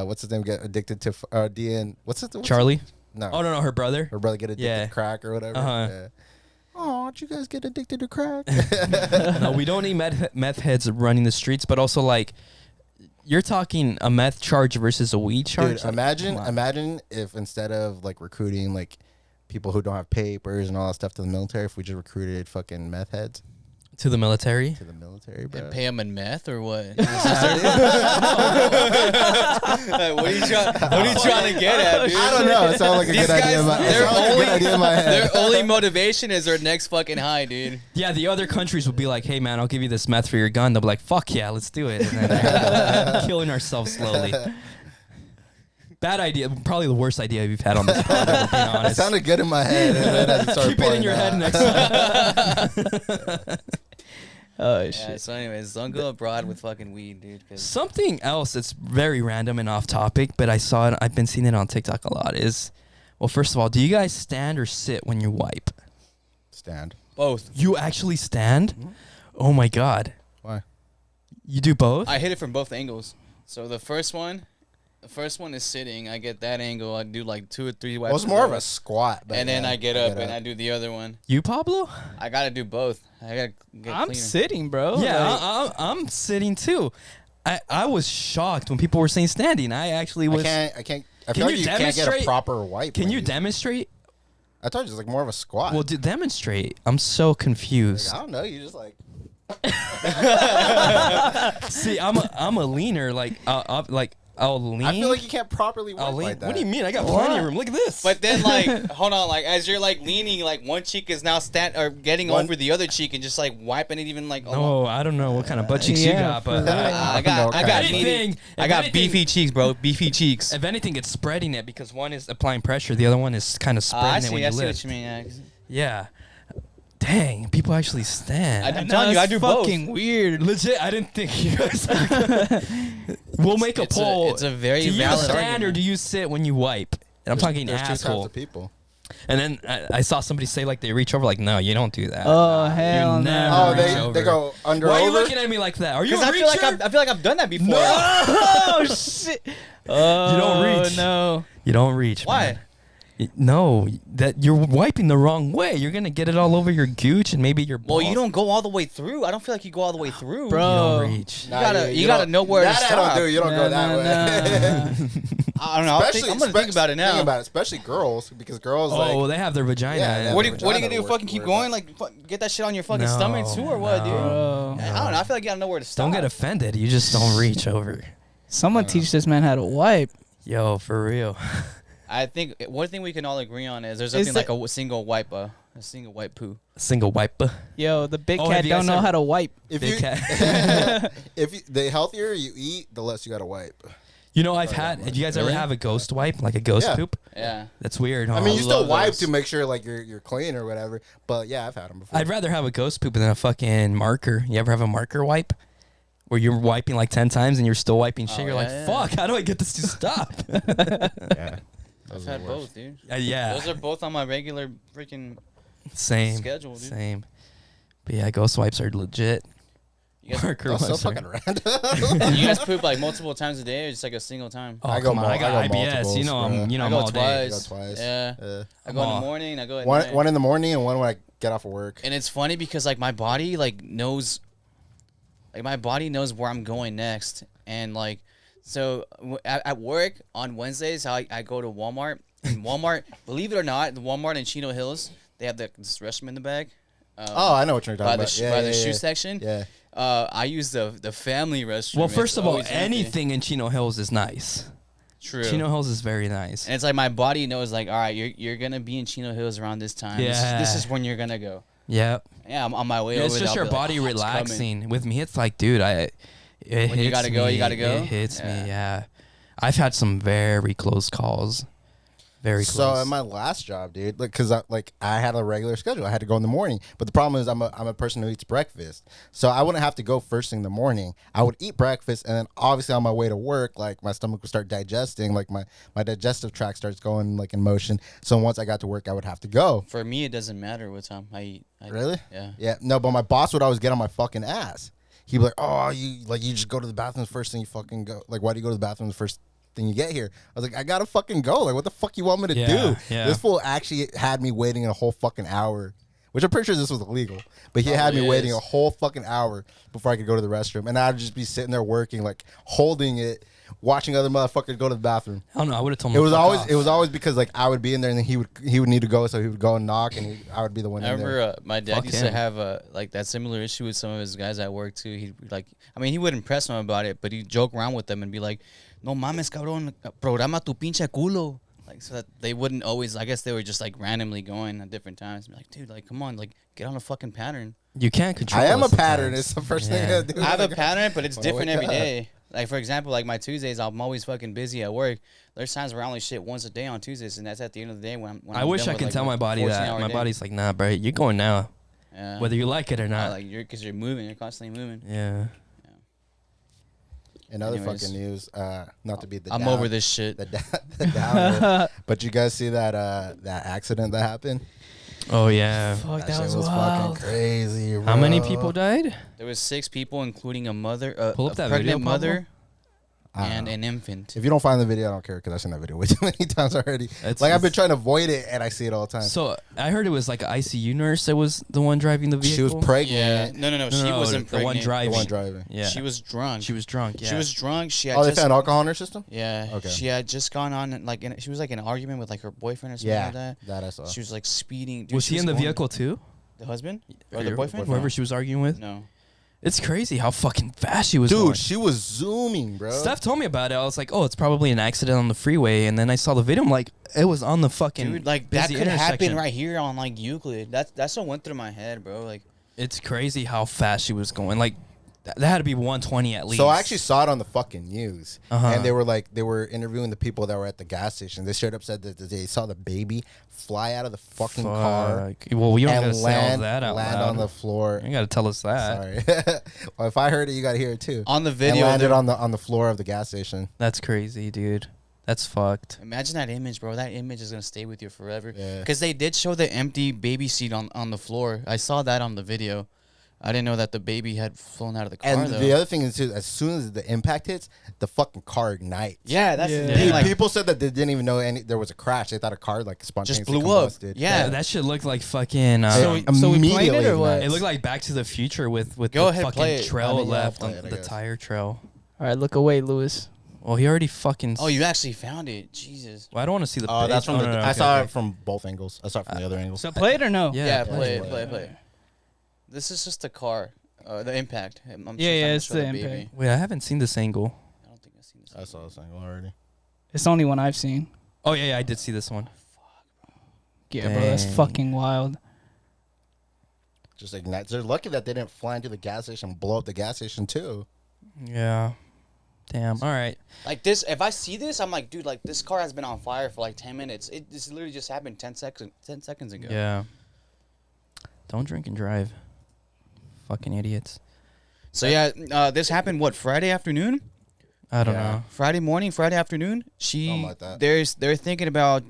what's his name get addicted to D and what's it? Charlie? No. Oh, no, her brother. Her brother get addicted Yeah. to crack or whatever. Uh-huh. Yeah. Oh, don't you guys get addicted to crack? No, we don't need meth heads running the streets, but also like, you're talking a meth charge versus a weed charge. Dude, Like, come on. imagine if instead of like recruiting like people who don't have papers and all that stuff to the military, if we just recruited fucking meth heads To the military. to the military. military, bro. And pay him in meth or what? Like, what are you trying to get at, dude? I don't know. It sounds like a good idea in my head. Their only motivation is their next fucking high, dude. Yeah, the other countries would be like, "Hey, man, I'll give you this meth for your gun." They'll be like, "Fuck yeah, let's do it." And then killing ourselves slowly. Bad idea. Probably the worst idea we've had on this podcast, being honest. It sounded good in my head. And then I started Keep it in your head next time. Oh Yeah, shit. so anyways, don't go abroad with fucking weed, dude. 'Cause Something else that's very random and off topic, but I've been seeing it on TikTok a lot is, well, first of all, do you guys stand or sit when you wipe? Stand. both. You actually stand? Oh my God. Why? You do both? I hit it from both angles. So the first one is sitting. I get that angle. I do like 2 or 3 wipes. Well, it's more of a squat. But And then yeah, I get up and I do the other one. You, Pablo? I gotta do both. I gotta get I'm cleaner. sitting, bro. Yeah, Like, I'm sitting too. I was shocked when people were saying standing. I actually was. I can't. I Can feel like you you can't get a demonstrate? proper wipe. Can when you demonstrate? I told you it's like more of a squat. Well, demonstrate. I'm so confused. I don't know. You just like. See, I'm a leaner. I'll lean. I feel like you can't properly wipe I'll lean. like that. What do you mean? I got plenty of room. Look at this. But then, like, hold on, like, as you're like leaning, like one cheek is now getting One- over the other cheek and just like wiping it, even like. no, I don't know what kind of butt cheeks you Yeah, got, but for real. I got Anything- I got if anything- beefy cheeks, bro. Beefy cheeks. if anything, it's spreading it because one is applying pressure, the other one is kind of I spreading it when see. I you see lift. what you mean. Yeah. Yeah. Dang, people actually stand. I'm telling you, I do both. fucking weird. Legit, I didn't think you guys. We'll make a It's poll. it's a very do you valid stand argument. or do you sit when you wipe? And I'm talking There's two types asshole. of people. And then I saw somebody say like they reach over. Like, no, you don't do that. Oh hell never no. Oh, reach they over. go under. Why are you over? looking at me like that? Are you a Because reacher? I feel like I've done that before. Oh shit. Oh, You don't reach. No. You don't reach. Why? Man. No, that you're wiping the wrong way. You're gonna get it all over your gooch and maybe your balls. Well, you don't go all the way through. I don't feel like you go all the way through. Bro. You don't reach. Nah, You gotta know where to that I stop. don't do. You don't go that way. I don't know. I'm gonna think about it now. Think about it, especially girls, because girls Oh, like. they have their vagina. Yeah, What are you vagina gonna do? to Fucking keep worry going? about. Like, get that shit on your fucking No, stomach too, or what, dude? Bro. I don't know. I feel like you gotta know where to stop. Don't get offended. You just don't reach over. Someone teach this man how to wipe. Yo, for real. I think one thing we can all agree on is there's Is something like it- a single wipe poo. Single wiper. Yo, the big Oh, cat have you guys don't know ever- how to wipe. If Big you, cat. the healthier you eat, the less you gotta wipe. You know, I've had. Did you guys ever Really? have a ghost wipe, like a ghost Yeah. poop? Yeah. That's weird. Huh? I mean, you still love wipe those. to make sure like you're clean or whatever. But yeah, I've had them before. I'd rather have a ghost poop than a fucking marker. You ever have a marker wipe? Where you're wiping like 10 times and you're still wiping shit. Oh, You're yeah, like, yeah. fuck, how do I get this to stop? Yeah, I've those are had the worst. both, dude. Yeah. Those are both on my regular freaking Same. schedule, dude. Same. But yeah, ghost wipes are legit. You guys, Marker That's so wipes are- fucking random. you guys poop like multiple times a day or just like a single time? Oh, I go come on. mul- I got I go IBS. You know, multiples, I'm, you know, I I'm go all day. twice. I go twice. Yeah. I go in the on. morning. I go at night. One in the morning and one when I get off of work. And it's funny because like my body like knows, like my body knows where I'm going next, and like so at work on Wednesdays I go to Walmart. And Walmart, believe it or not, the Walmart in Chino Hills, they have this restroom in the back. Oh, I know what you're talking by about. the shoe section. Yeah. I use the family restroom. Well, It's first of all, always empty. anything in Chino Hills is nice. True. Chino Hills is very nice. And it's like my body knows, like, all right, you're gonna be in Chino Hills around this time. Yeah. This is when you're gonna go. Yep. Yeah, I'm on my way It's over. just there, your I'll be like, body "Oh, it's coming." relaxing. With me, it's like, dude, it When you hits gotta go, me. you gotta go? It hits Yeah. me, yeah. I've had some very close calls. Very close. So at my last job, dude, because I had a regular schedule. I had to go in the morning, but the problem is I'm a person who eats breakfast, so I wouldn't have to go first thing in the morning. I would eat breakfast, and then obviously on my way to work, like my stomach would start digesting, like my digestive tract starts going like in motion. So once I got to work, I would have to go. For me, it doesn't matter what time I eat. Really? Yeah. Yeah. No, but my boss would always get on my fucking ass. He'd be like, "Oh, you just go to the bathroom first thing you fucking go. Like, why do you go to the bathroom the first thing you get here?" I was like, "I gotta fucking go. Like, what the fuck you want me to Yeah, do?" yeah. This fool actually had me waiting a whole fucking hour, which I'm pretty sure this was illegal. But he had me Probably waiting is. a whole fucking hour before I could go to the restroom, and I'd just be sitting there working, like holding it, watching other motherfuckers go to the bathroom. I don't know. I would have told him. It was always because like I would be in there and then he would need to go, so he would go and knock, and I would be the one. I in there. remember my dad Fuck used him. to have like that similar issue with some of his guys at work too. He like, I mean, he wouldn't press them about it, but he'd joke around with them and be like, "No mames, cabrón, programa tu pinche culo." Like, so that they wouldn't always. I guess they were just like randomly going at different times. Be like, dude, like, come on, like, get on a fucking pattern. You can't control. I am a us pattern. sometimes. It's the first thing Yeah. I do. I have a pattern, but it's Oh, different my every God. day. Like, for example, like my Tuesdays, I'm always fucking busy at work. There's times where I only shit once a day on Tuesdays, and that's at the end of the day when I I'm wish done I with, could like, tell a my body that. 14-hour My day. body's like, nah, bro, you're going now, Yeah. whether you like it or not. Like because you're moving, you're constantly moving. Yeah. In other Anyways. fucking news, not to be the I'm down, over this shit. the downer, but you guys see that that accident that happened? Oh yeah. Fuck, that shit was was wild. fucking crazy. Bro. How many people died? There was 6 people, including a mother, Pull up a that pregnant video, mother, I don't and know. an infant. If you don't find the video, I don't care because I've seen that video way too many times already. It's- Like I've been it's- trying to avoid it, and I see it all the time. So I heard it was like an ICU nurse that was the one driving the vehicle. She was pregnant. Yeah, no, No, she no, wasn't the one pregnant. driving. The one driving. Yeah. She was drunk. She was drunk. Yeah. She was drunk. She had Oh, they just, found alcohol in her system? yeah. Okay. She had just gone on like she was like in an argument with like her boyfriend or something Yeah, like that. that I saw. She was like speeding. Dude, Was she he in the going- vehicle too? The husband or the boyfriend? Whoever she was arguing with. No. It's crazy how fucking fast she was. Dude, going. she was zooming, bro. Steph told me about it. I was like, oh, it's probably an accident on the freeway. And then I saw the video. I'm like, it was on the fucking Dude, like that busy could happen intersection. right here on like Euclid. That's what went through my head, bro. Like, It's crazy how fast she was going. Like, that had to be 120 at least. So I actually saw it on the fucking news, Uh-huh. and they were interviewing the people that were at the gas station. They straight up said that they saw the baby fly out of the fucking car Fuck. Well, we don't and gotta say all land, that out land loud. on the floor. You gotta tell us that. Sorry. Well, if I heard it, you gotta hear it too. on the And video, landed there- on the floor of the gas station. That's crazy, dude. That's fucked. imagine that image, bro. That image is gonna stay with you forever. Yeah. Because they did show the empty baby seat on the floor. I saw that on the video. I didn't know that the baby had flown out of the car. And though. the other thing is, too, as soon as the impact hits, the fucking car ignites. yeah, that's Yeah. the Dude, thing. Like, people said that they didn't even know there was a crash. They thought a car like spontaneously blew up. combusted. Yeah. That shit looked like fucking. So we playing it Immediately or what? it looked like Back to the Future with Go the ahead, play fucking it. trail I mean, yeah, I'll left play on it, I the guess. tire trail. All right, look away, Lewis. Well, he already fucking. oh, you actually found it. Jesus. Well, I don't want to see the. Oh, that's page. from Oh, the. no, no, I okay, saw okay. it from both angles. I saw it from the other angle. So play it or no? Yeah. Yeah, play play it, it, play play it. it, play it. This is just the car. The impact. I'm Yeah, yeah, trying to it's show the baby. impact. Wait, I haven't seen this angle. I don't think I've seen this. I saw this angle already. It's the only one I've seen. Oh yeah, I did see this one. Yeah, bro, that's Dang. fucking wild. Just ignite. They're lucky that they didn't fly into the gas station, and blow up the gas station too. Yeah. Damn. All right. Like this, if I see this, I'm like, dude, like this car has been on fire for like 10 minutes. This literally just happened 10 seconds ago. Yeah. Don't drink and drive. Fucking idiots. So yeah, this happened what, Friday afternoon? I don't Yeah. know. Friday morning, Friday afternoon. Something like that. They're thinking about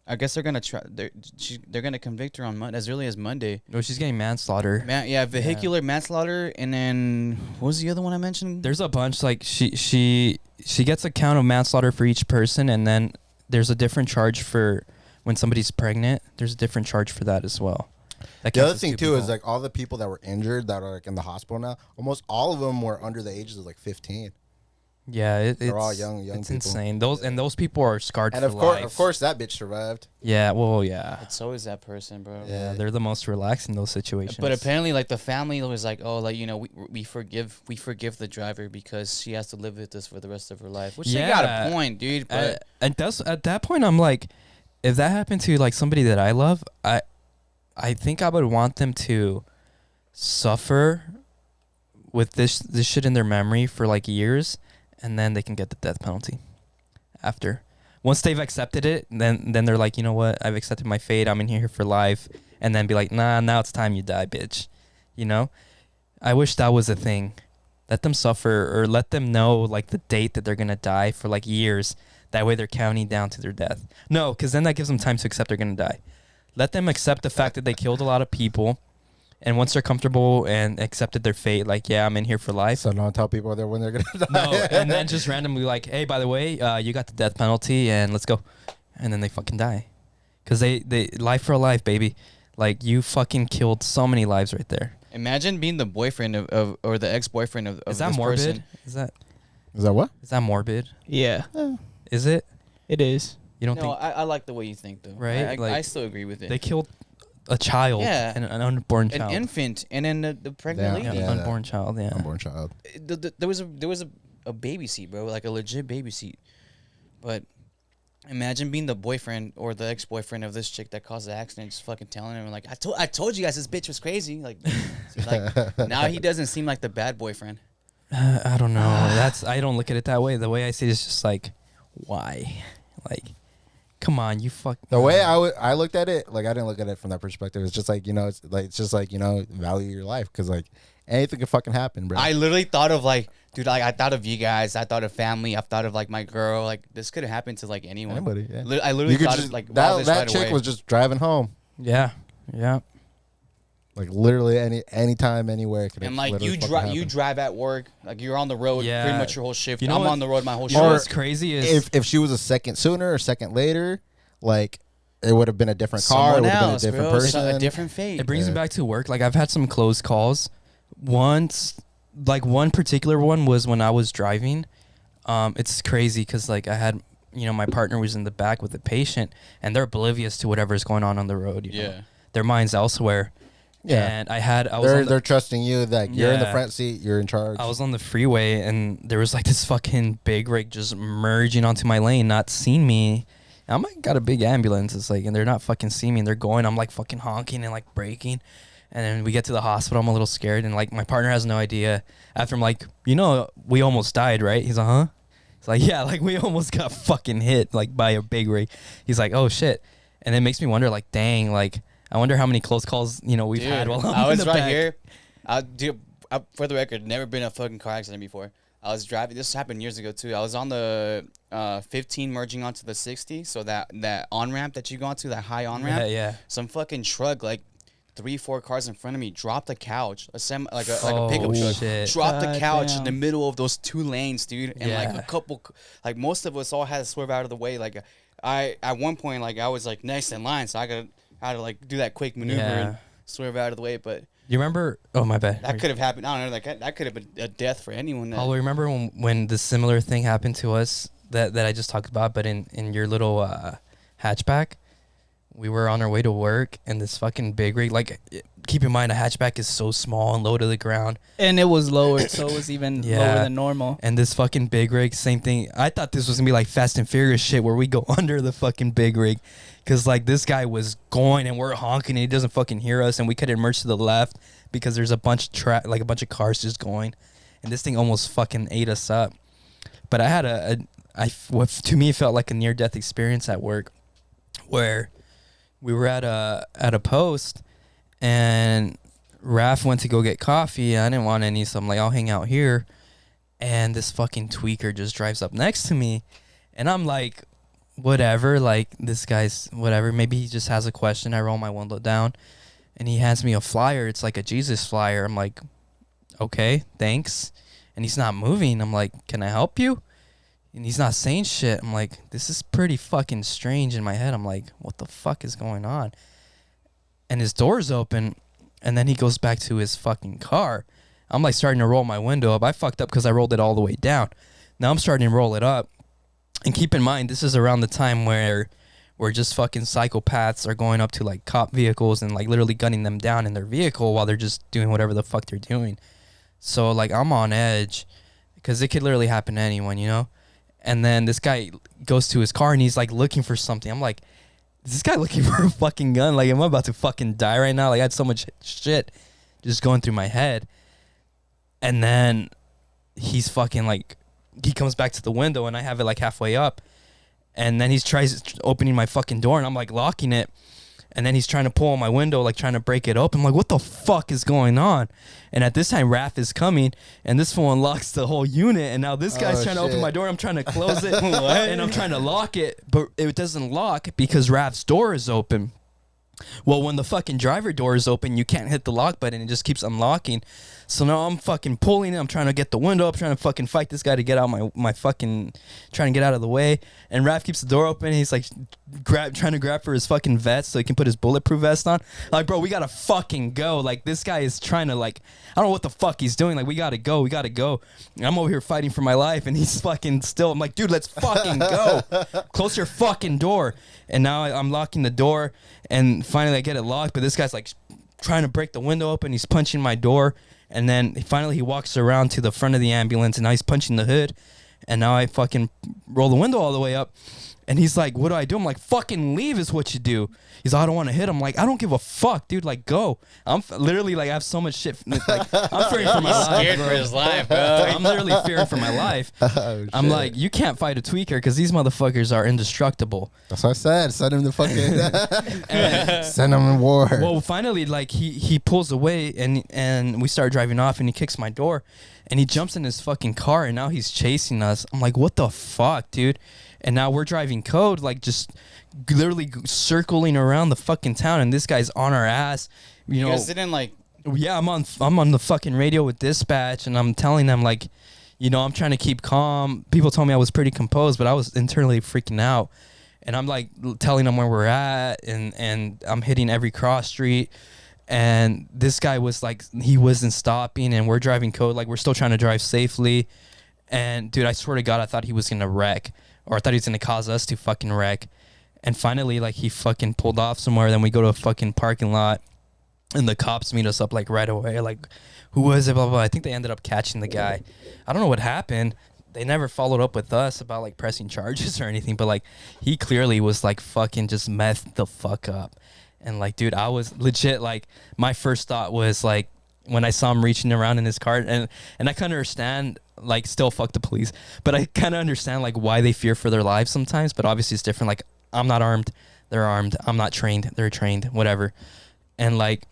I guess they're gonna try. They're gonna convict her on as early as Monday. Oh, she's getting manslaughter. Vehicular manslaughter, and then what was the other one I mentioned? There's a bunch. Like she gets a count of manslaughter for each person, and then there's a different charge for when somebody's pregnant. There's a different charge for that as well. That The counts other as thing two too is people. like all the people that were injured that are like in the hospital now. Almost all of them were under the ages of like 15. Yeah, They're all it's young It's people. insane. Those people are scarred And for of course, life. of course, that bitch survived. Yeah. Well, yeah. It's always that person, bro. Yeah, they're the most relaxed in those situations. But apparently, like the family was like, "Oh, like we forgive the driver because she has to live with this for the rest of her life." Which they got a point, dude. But at that point, I'm like, if that happened to like somebody that I love, I think I would want them to suffer with this shit in their memory for like years, and then they can get the death penalty after. Once they've accepted it, then they're like, you know what? I've accepted my fate. I'm in here for life. And then be like, nah, now it's time you die, bitch. You know? I wish that was a thing. Let them suffer, or let them know like the date that they're gonna die for like years. That way they're counting down to their death. No, because then that gives them time to accept they're gonna die. Let them accept the fact that they killed a lot of people. And once they're comfortable and accepted their fate, like, yeah, I'm in here for life. So don't tell people when they're gonna die. No, and then just randomly like, hey, by the way, you got the death penalty, and let's go. And then they fucking die. Because they life for a life, baby. Like, you fucking killed so many lives right there. imagine being the boyfriend of or the ex-boyfriend of Is that this morbid? person. Is that? Is that what? Is that morbid? Yeah, Is it? it is. You don't No, think I like the way you think though. Right? I Like, still agree with it. they killed a child? Yeah. An unborn An child. infant and then the pregnant Yeah. lady. Yeah, Yeah. unborn child. Yeah. Unborn child. There was a baby seat, bro, like a legit baby seat. But imagine being the boyfriend or the ex-boyfriend of this chick that caused the accident, just fucking telling him like, I told you guys this bitch was crazy. Like now he doesn't seem like the bad boyfriend. I don't know. I don't look at it that way. The way I see it is just like, why? Like, come on, you fuck. The way I looked at it, like I didn't look at it from that perspective. It's just like, it's just like, value your life, because like anything could fucking happen, bro. I literally thought of like, dude, like I thought of you guys. I thought of family. I thought of like my girl. Like this could have happened to like anyone. Anybody, yeah. I literally thought just, of like that right chick away. was just driving home, Yeah. Yeah. like literally anytime, anywhere. It could And like literally you fucking drive, happen. you drive at work, like you're on the road Yeah. pretty much your whole shift. You know I'm what- on the road my whole You know shift. what's crazy is If she was a second sooner or second later, like it would have been a different car. It Someone would have been a else, different bro. person. A different fate. it brings me Yeah. back to work. Like I've had some close calls. Once, like one particular one was when I was driving. It's crazy because like I had, my partner was in the back with the patient, and they're oblivious to whatever's going on the road. You know? Yeah. Their mind's elsewhere. Yeah. And I was on They're trusting you that you're in the Yeah. front seat, you're in charge. I was on the freeway, and there was like this fucking big rig just merging onto my lane, not seeing me. I'm like, got a big ambulance. It's like, and they're not fucking seeing me. And they're going. I'm like fucking honking and like braking. And then we get to the hospital. I'm a little scared, and like my partner has no idea. After I'm like, we almost died, right? He's like, huh? It's like, yeah, like we almost got fucking hit like by a big rig. He's like, oh shit. And it makes me wonder, like, dang, like I wonder how many close calls we've Dude, had while I'm I in was the right back. here. For the record, never been in a fucking car accident before. I was driving. This happened years ago too. I was on the 15 merging onto the 60. So that on ramp that you go onto, that high on ramp. Yeah, yeah. Some fucking truck, like 3-4 cars in front of me, dropped a couch, like a Oh, pickup truck, shit. dropped the God couch in damn. the middle of those two lanes, dude. And like Yeah. a couple, like most of us all had to swerve out of the way. Like at one point, like I was like next in line, so I had to like do that quick maneuver Yeah. and swerve out of the way, but. You remember? Oh, my bad. That could have happened. I don't know. Like that could have been a death for anyone. That, Paulo, remember when the similar thing happened to us that I just talked about, but in your little hatchback? We were on our way to work, and this fucking big rig, like, keep in mind, a hatchback is so small and low to the ground. And it was lowered, so it was even Yeah. lower than normal. And this fucking big rig, same thing. I thought this was going to be like Fast and Furious shit where we go under the fucking big rig. Because, like, this guy was going, and we're honking, and he doesn't fucking hear us, and we couldn't merge to the left because there's a bunch of a bunch of cars just going. And this thing almost fucking ate us up. But I had what to me felt like a near-death experience at work where we were at a post, and Raph went to go get coffee. I didn't want any, so I'm like, I'll hang out here. And this fucking tweaker just drives up next to me, and I'm like, whatever, like, this guy's whatever. Maybe he just has a question. I roll my window down, and he hands me a flyer. It's like a Jesus flyer. I'm like, okay, thanks. And he's not moving. I'm like, can I help you? And he's not saying shit. I'm like, this is pretty fucking strange in my head. I'm like, what the fuck is going on? And his door's open, and then he goes back to his fucking car. I'm like starting to roll my window up. I fucked up because I rolled it all the way down. Now I'm starting to roll it up. And keep in mind, this is around the time where just fucking psychopaths are going up to like cop vehicles and like literally gunning them down in their vehicle while they're just doing whatever the fuck they're doing. So like I'm on edge because it could literally happen to anyone, And then this guy goes to his car and he's like looking for something. I'm like, is this guy looking for a fucking gun? Like, am I about to fucking die right now? Like, I had so much shit just going through my head. And then he's fucking like, he comes back to the window and I have it like halfway up. And then he tries opening my fucking door and I'm like locking it. And then he's trying to pull on my window, like trying to break it open. I'm like, what the fuck is going on? And at this time, Raph is coming, and this fool unlocks the whole unit. And now this guy's trying to open my door. I'm trying to close it, and I'm trying to lock it, but it doesn't lock because Raph's door is open. Well, when the fucking driver door is open, you can't hit the lock button. It just keeps unlocking. So now I'm fucking pulling it. I'm trying to get the window up, trying to fucking fight this guy to get out my fucking, trying to get out of the way. And Raph keeps the door open. He's like trying to grab for his fucking vest so he can put his bulletproof vest on. Like, bro, we gotta fucking go. Like, this guy is trying to, like, I don't know what the fuck he's doing. Like, we gotta go. And I'm over here fighting for my life, and he's fucking still. I'm like, dude, let's fucking go. Close your fucking door. And now I'm locking the door, and finally I get it locked, but this guy's like trying to break the window open. He's punching my door. And then finally he walks around to the front of the ambulance, and now he's punching the hood. And now I fucking roll the window all the way up. And he's like, what do I do? I'm like, fucking leave is what you do. He's like, I don't want to hit him. I'm like, I don't give a fuck, dude. Like, go. I'm literally like, I have so much shit. Like, I'm fearing for my life, Scared bro. for his life, bro. I'm literally fearing for my life. Oh, I'm like, you can't fight a tweaker because these motherfuckers are indestructible. That's what I said. Send him to fucking. Send him in war. Well, finally, like, he pulls away, and we start driving off, and he kicks my door, and he jumps in his fucking car, and now he's chasing us. I'm like, what the fuck, dude? And now we're driving code, like, just literally circling around the fucking town, and this guy's on our ass. You guys didn't, like... Yeah, I'm on the fucking radio with dispatch, and I'm telling them, like, you know, I'm trying to keep calm. People told me I was pretty composed, but I was internally freaking out. And I'm, like, telling them where we're at, and I'm hitting every cross street. And this guy was, like, he wasn't stopping, and we're driving code. Like, we're still trying to drive safely. And, dude, I swear to God, I thought he was going to wreck. Or I thought he was going to cause us to fucking wreck. And finally, like, he fucking pulled off somewhere. Then we go to a fucking parking lot. And the cops meet us up, like, right away. Like, who was it? Blah, blah, blah. I think they ended up catching the guy. I don't know what happened. They never followed up with us about, like, pressing charges or anything. But, like, he clearly was, like, fucking just methed the fuck up. And, like, dude, I was legit, like, my first thought was, like, when I saw him reaching around in his car. And I kind of understand, like, still fuck the police. But I kind of understand, like, why they fear for their lives sometimes. But obviously it's different. Like, I'm not armed. They're armed. I'm not trained. They're trained. Whatever. And, like,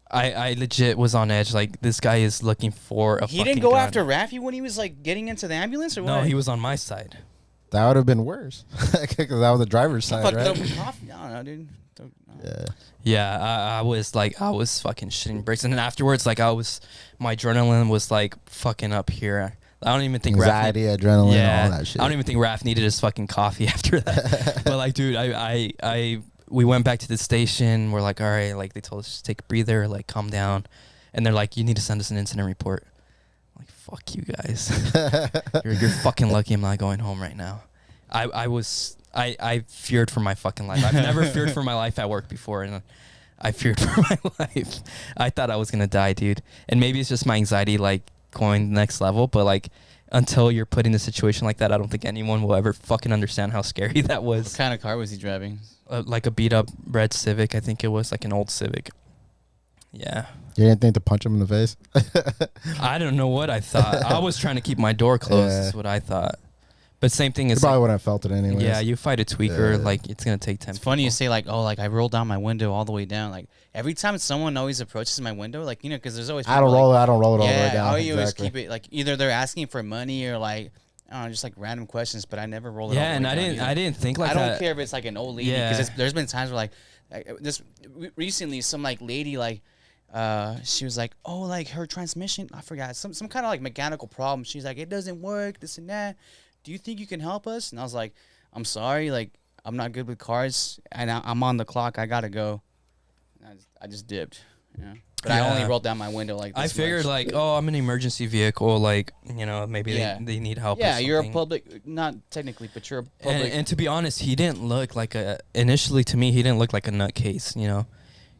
I legit was on edge. Like, this guy is looking for a fucking He didn't go gun. after Raffy when he was, like, getting into the ambulance, or what? No, he was on my side. That would have been worse. Because that was the driver's side, Fuck, right? coffee. I don't know, dude. Yeah. Yeah, I was fucking shitting bricks. And then afterwards, like, my adrenaline was, like, fucking up here. I don't even think Anxiety, adrenaline, all that shit. I don't even think Raph needed his fucking coffee after that. But, like, dude, we went back to the station. We're like, all right, like, they told us just take a breather, like, calm down. And they're like, you need to send us an incident report. I'm like, fuck you guys. You're fucking lucky I'm not going home right now. I feared for my fucking life. I've never feared for my life at work before, and I feared for my life. I thought I was gonna die, dude. And maybe it's just my anxiety, like, going the next level. But, like, until you're put in a situation like that, I don't think anyone will ever fucking understand how scary that was. What kind of car was he driving? Like a beat up red Civic, I think it was, like an old Civic. Yeah. You didn't think to punch him in the face? I don't know what I thought. I was trying to keep my door closed. Yeah. Is what I thought. But same thing You is, probably like, wouldn't have felt it anyways. yeah, you fight a tweaker, Yeah. like, it's gonna take 10. It's funny you people. say, like, oh, like, I rolled down my window all the way down. Like, every time someone always approaches my window, like, you know, because there's always I don't people, roll like, it. I don't roll it all the way down. I always Exactly. keep it, like, either they're asking for money or, like, I don't know, just, like, random questions, but I never roll it all Yeah, the and way I down didn't. either. I didn't think like I don't that. care if it's, like, an old lady, Yeah. because there's been times where, like this recently, some, like, lady, like, she was like, oh, like, her transmission, I forgot, some kind of, like, mechanical problem. She's like, it doesn't work, this and that. Do you think you can help us? And I was like, I'm sorry, like, I'm not good with cars, and I'm on the clock. I gotta go. And I just dipped, yeah. But I only Yeah. rolled down my window like this I figured much. like, oh, I'm an emergency vehicle, like, you know, maybe Yeah. they need help. Yeah, or you're a something. public, not technically, but you're a public. And to be honest, he didn't look like initially to me, he didn't look like a nutcase, you know.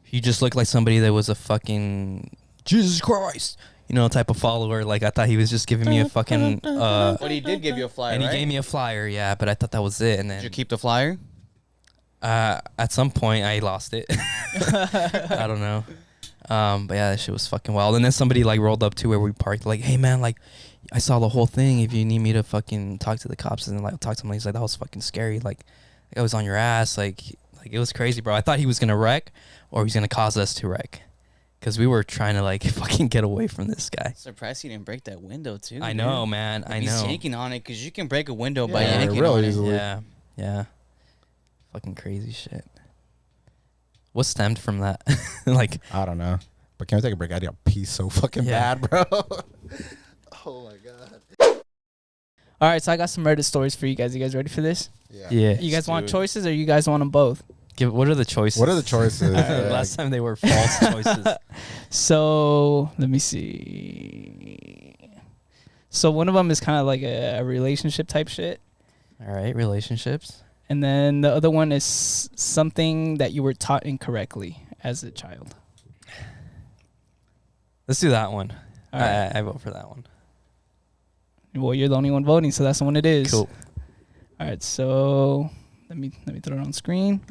He just looked like somebody that was a fucking Jesus Christ, you know, type of follower. Like, I thought he was just giving me a fucking But he did give you a flyer, and he right? gave me a flyer, yeah, but I thought that was it. And Did you then keep the flyer? at some point I lost it. I don't know. But yeah, that shit was fucking wild. And then somebody like rolled up to where we parked, like, hey man, like, I saw the whole thing. If you need me to fucking talk to the cops, and like talk to him, he's like, that was fucking scary. Like I was on your ass. Like it was crazy, bro. I thought he was gonna wreck, or he was gonna cause us to wreck, because we were trying to like fucking get away from this guy. Surprised he didn't break that window too. I dude. know, man. I He's know. yanking on it, because you can break a window by Yeah, yanking really on it. easily. Yeah, yeah. Fucking crazy shit. What stemmed from that? Like, I don't know. But can we take a break? I got pee so fucking bad, bro. Oh my god. All right, so I got some Reddit stories for you guys. You guys ready for this? Yeah. You guys want choices, or you guys want them both? What are the choices? What are the choices? Last time they were false choices. So let me see. So one of them is kind of like a relationship type shit. All right, relationships. And then the other one is something that you were taught incorrectly as a child. Let's do that one. All right. I vote for that one. Well, you're the only one voting, so that's the one it is. Cool. All right, so let me throw it on screen.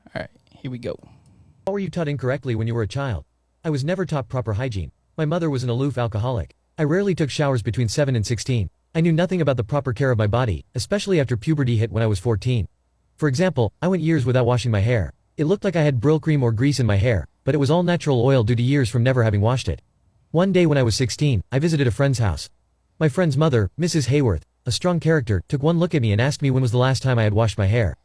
All right, here we go. How were you taught incorrectly when you were a child? I was never taught proper hygiene. My mother was an aloof alcoholic. I rarely took showers between 7 and 16. I knew nothing about the proper care of my body, especially after puberty hit when I was 14. For example, I went years without washing my hair. It looked like I had Brill cream or grease in my hair, but it was all natural oil due to years from never having washed it. One day when I was 16, I visited a friend's house. My friend's mother, Mrs. Hayworth, a strong character, took one look at me and asked me when was the last time I had washed my hair.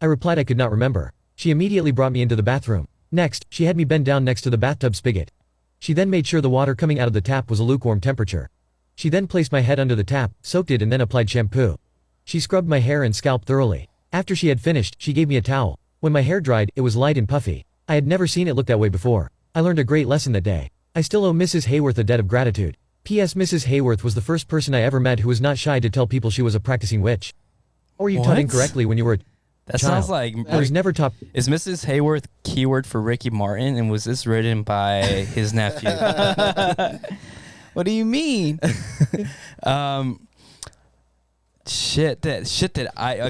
I replied I could not remember. She immediately brought me into the bathroom. Next, she had me bend down next to the bathtub spigot. She then made sure the water coming out of the tap was a lukewarm temperature. She then placed my head under the tap, soaked it and then applied shampoo. She scrubbed my hair and scalp thoroughly. After she had finished, she gave me a towel. When my hair dried, it was light and puffy. I had never seen it look that way before. I learned a great lesson that day. I still owe Mrs. Hayworth a debt of gratitude. P.S. Mrs. Hayworth was the first person I ever met who was not shy to tell people she was a practicing witch. Or were you taught incorrectly when you were a That child? sounds like... I was never taught... Is Mrs. Hayworth keyword for Ricky Martin, and was this written by his nephew? What do you mean? I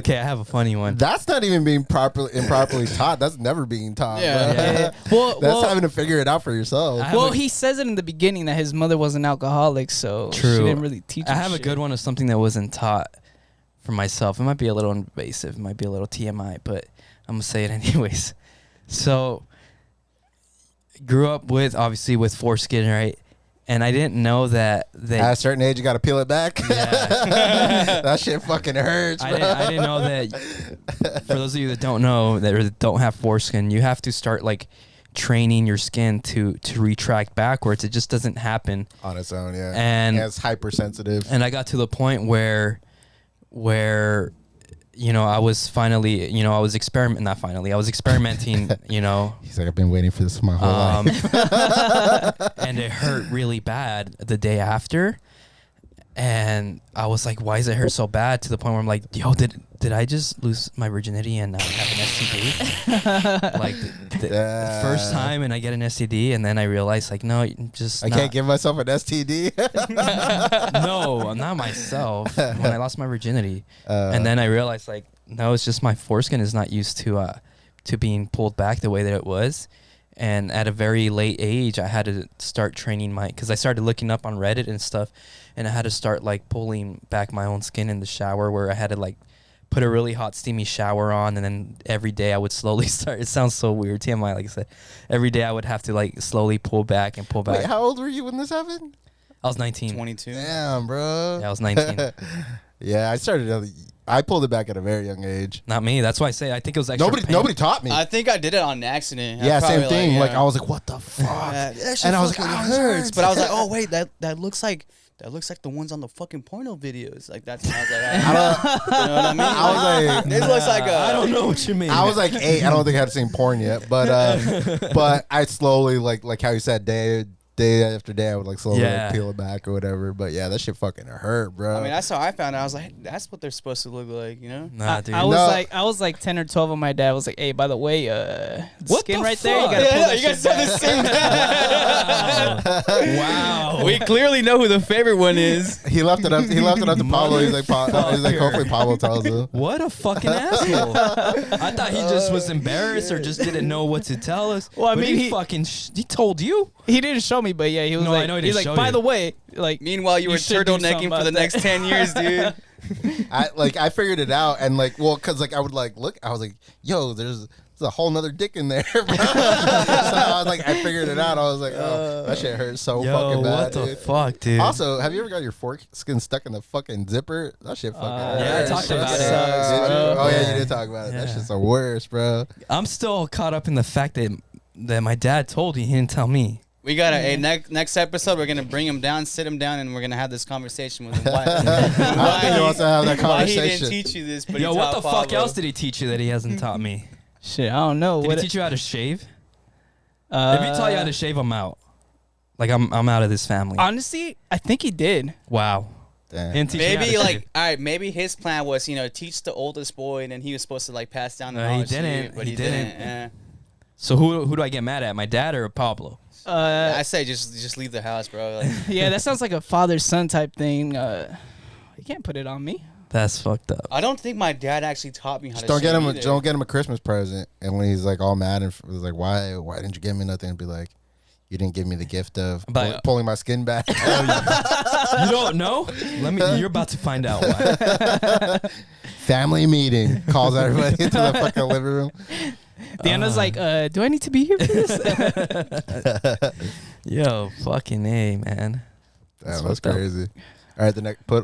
have a funny one. That's not even being improperly taught. That's never being taught. Yeah. Bro. That's having to figure it out for yourself. Well, he says it in the beginning that his mother was an alcoholic, so True. she didn't really teach him I have a good one of something that wasn't taught for myself. It might be a little invasive. It might be a little TMI, but I'm going to say it anyways. So, grew up with foreskin, right? And I didn't know that at a certain age you got to peel it back. Yeah. That shit fucking hurts, bro. I didn't know that. For those of you that don't know, that don't have foreskin, you have to start like training your skin to retract backwards. It just doesn't happen on its own. Yeah, and it's hypersensitive. And I got to the point where I was finally, I was experimenting, He's like, I've been waiting for this my whole life. And it hurt really bad the day after. And I was like, why does it hurt so bad? To the point where I'm like, yo, did I just lose my virginity and have an STD? Like the first time, and I get an STD, and then I realized like, no, I can't give myself an STD. No, not myself. When I lost my virginity, and then I realized like, no, it's just my foreskin is not used to being pulled back the way that it was. And at a very late age, I had to start training because I started looking up on Reddit and stuff, and I had to start like pulling back my own skin in the shower, where I had to like put a really hot steamy shower on, and then every day I would slowly start. It sounds so weird, TMI, like I said. Every day I would have to like slowly pull back. Wait, how old were you when this happened? I was 19. 22. Damn, bro. Yeah, I was 19. Yeah, I pulled it back at a very young age. Not me. That's why I say I think it was extra Nobody taught me. I think I did it on accident. Yeah, same thing. Like I was like, what the fuck? And I was like, oh, it hurts. But I was like, oh wait, that looks like the ones on the fucking porno videos. Like that's. I was like, you know what I mean? I was like, it looks like I don't know what you mean. I was like 8. I don't think I had seen porn yet, but I slowly like how you said day after day, I would like slowly like, peel it back or whatever. But yeah, that shit fucking hurt, bro. I mean, that's how I found it. I was like, that's what they're supposed to look like, you know? Nah, dude. I was like 10 or 12, and my dad was like, "Hey, by the way, what skin the right fuck? there, you gotta pull that you guys shit said back." the same. Wow. We clearly know who the favorite one is. He left it up to Pablo. He's like, hopefully Pablo tells him. What a fucking asshole. I thought he just was embarrassed or just didn't know what to tell us. Well, I But mean, he told you. He didn't show me, but yeah, he was No, I like, know he he's didn't like, show by you. the way, like, Meanwhile, you were should do something turtlenecking for about the that. next 10 years, dude. I figured it out, and like, well, cause like I would like look, I was like, yo, there's a whole nother dick in there, bro. So I I was like, I figured it out. I was like, oh, that shit hurts so fucking bad. What the dude. fuck, dude? Also, have you ever got your foreskin stuck in the fucking zipper? That shit fucking hurts. Yeah, I talked about it. Sucks, Did you? bro. Oh yeah, you did talk about it. Yeah. That shit's the worst, bro. I'm still caught up in the fact that my dad told me. He didn't tell me. We got next episode. We're gonna bring him down, sit him down, and we're gonna have this conversation with him. I don't think he wants to have that Why he conversation. didn't teach you this? But Yo, he what taught the fuck Pablo. else did he teach you that he hasn't taught me? Shit, I don't know. Did What he teach you how to shave? If he taught you how to shave, I'm out. Like I'm out of this family. Honestly, I think he did. Wow. Damn. Didn't teach you how Maybe to like, shave. all right, maybe his plan was, teach the oldest boy, and then he was supposed to like pass down the No, he knowledge to you, didn't. but He he didn't. didn't. Eh. So who do I get mad at? My dad or Pablo? I say just leave the house, bro. Like, Yeah, that sounds like a father-son type thing. You can't put it on me. That's fucked up. I don't think my dad actually taught me how Just to don't get shave him. either. Don't get him a Christmas present. And when he's like all mad and was like, "Why didn't you give me nothing?" And be like, "You didn't give me the gift of But- pulling my skin back." You don't know? You're about to find out why. Family meeting, calls everybody into the fucking living room. Deanna's like, do I need to be here for this? Yo, fucking A, man. Damn, that's fucked up. crazy. All right,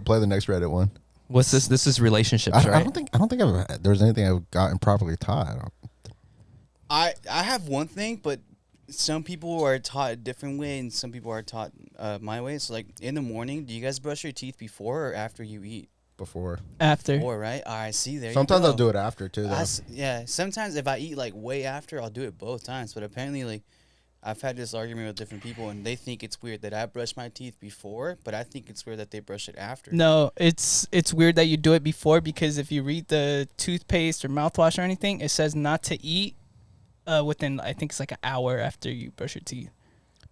play the next Reddit one. What's this? This is relationships, I right? don't think there was anything I've gotten properly taught. I have one thing, but some people are taught a different way, and some people are taught my way. So, like in the morning, do you guys brush your teeth before or after you eat? Before. After. Before, right? All right, see there. Sometimes you go. I'll do it after too. Though. Yeah, sometimes if I eat like way after, I'll do it both times. But apparently, like I've had this argument with different people, and they think it's weird that I brush my teeth before, but I think it's weird that they brush it after. No, it's weird that you do it before, because if you read the toothpaste or mouthwash or anything, it says not to eat within, I think it's like an hour after you brush your teeth.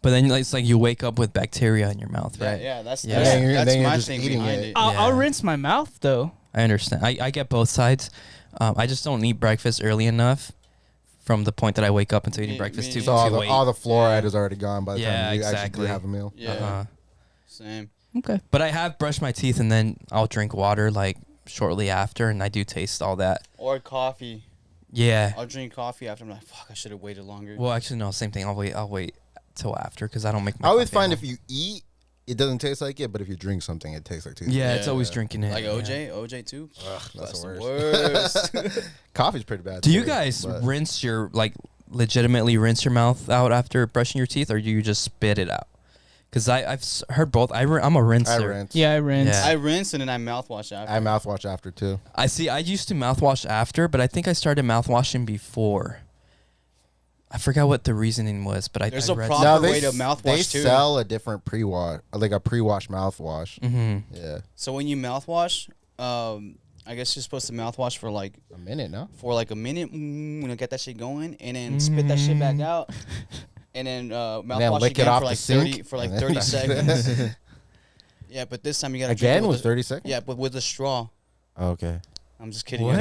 But then it's like you wake up with bacteria in your mouth, right? Yeah, that's Yeah. that's, Then you're my just thing eating behind it. it. I'll Yeah. rinse my mouth though. I understand. I get both sides. I just don't eat breakfast early enough from the point that I wake up until eating Me- breakfast me too, So too late. all the fluoride Yeah. is already gone by the Yeah, time you actually exactly. do have a meal. Yeah, Uh-huh. same. Okay. But I have brushed my teeth and then I'll drink water like shortly after, and I do taste all that. Or coffee. Yeah. I'll drink coffee after. I'm like, fuck, I should have waited longer. Well, actually, no, same thing. I'll wait till after because I don't make my I always coffee find at if you eat, it doesn't taste like it, but if you drink something, it tastes like tea. home. Yeah, it's always drinking it. Like yeah. OJ too. Ugh, that's the the worst. worst. Coffee's pretty bad. Do you too, guys but- rinse your legitimately rinse your mouth out after brushing your teeth, or do you just spit it out? Because I've heard both. I'm a rinser. I rinse. Yeah, I rinse. Yeah. I rinse and then I mouthwash after. I mouthwash after too. I see. I used to mouthwash after, but I think I started mouthwashing before. I forgot what the reasoning was, but There's I a read proper No, way to mouthwash they too. sell a different pre-wash, like a pre-wash mouthwash. Mm-hmm. Yeah, So when you mouthwash, I guess you're supposed to mouthwash for like a minute, no? a minute, get that shit going, and then spit that shit back out, and then mouthwash lick it again off for the like sink, 30 seconds. Yeah, but this time you gotta drink Again it was with 30 seconds. yeah, but with a straw. Okay. I'm just kidding. What?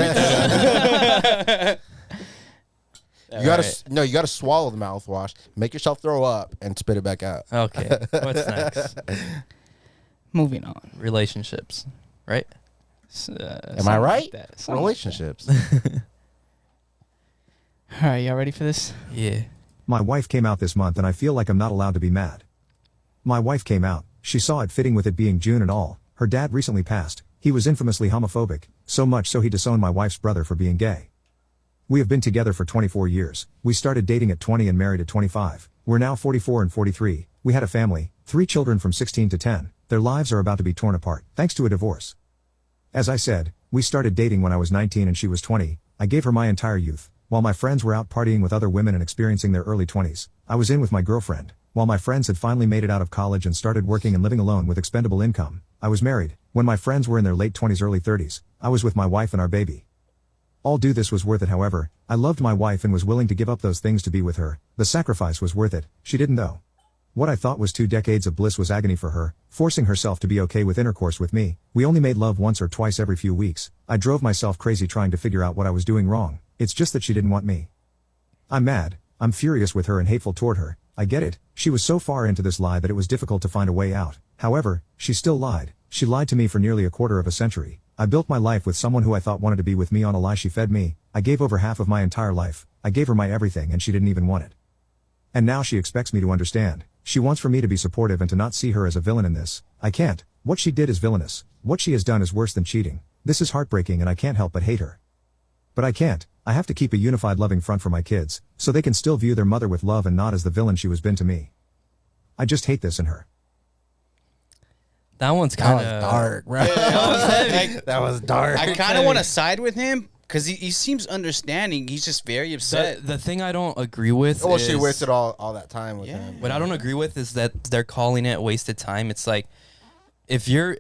You gotta swallow the mouthwash, make yourself throw up, and spit it back out. Okay. What's next? Moving on. Relationships, right? Am I right? Relationships. All right, y'all ready for this? Yeah. My wife came out this month and I feel like I'm not allowed to be mad. My wife came out, she saw it fitting with it being June and all. Her dad recently passed. He was infamously homophobic, so much so he disowned my wife's brother for being gay. We have been together for 24 years. We started dating at 20 and married at 25. We're now 44 and 43. We had a family, 3 children from 16 to 10. Their lives are about to be torn apart, thanks to a divorce. As I said, we started dating when I was 19 and she was 20. I gave her my entire youth. While my friends were out partying with other women and experiencing their early 20s, I was in with my girlfriend. While my friends had finally made it out of college and started working and living alone with expendable income, I was married. When my friends were in their late 20s, early 30s, I was with my wife and our baby. All do this was worth it. However, I loved my wife and was willing to give up those things to be with her. The sacrifice was worth it. She didn't though. What I thought was 2 decades of bliss was agony for her, forcing herself to be okay with intercourse with me. We only made love once or twice every few weeks. I drove myself crazy trying to figure out what I was doing wrong. It's just that she didn't want me. I'm mad. I'm furious with her and hateful toward her. I get it. She was so far into this lie that it was difficult to find a way out. However, she still lied. She lied to me for nearly a quarter of a century. I built my life with someone who I thought wanted to be with me on a lie she fed me. I gave over half of my entire life. I gave her my everything and she didn't even want it. And now she expects me to understand. She wants for me to be supportive and to not see her as a villain in this. I can't. What she did is villainous. What she has done is worse than cheating. This is heartbreaking and I can't help but hate her. But I can't. I have to keep a unified loving front for my kids, so they can still view their mother with love and not as the villain she was been to me. I just hate this in her. That one's kind of dark, right? Yeah, that was dark. I kind of want to side with him because he seems understanding. He's just very upset. The thing I don't agree with Well, is, she wasted all that time with him. what I don't agree with is that they're calling it wasted time. It's like, if you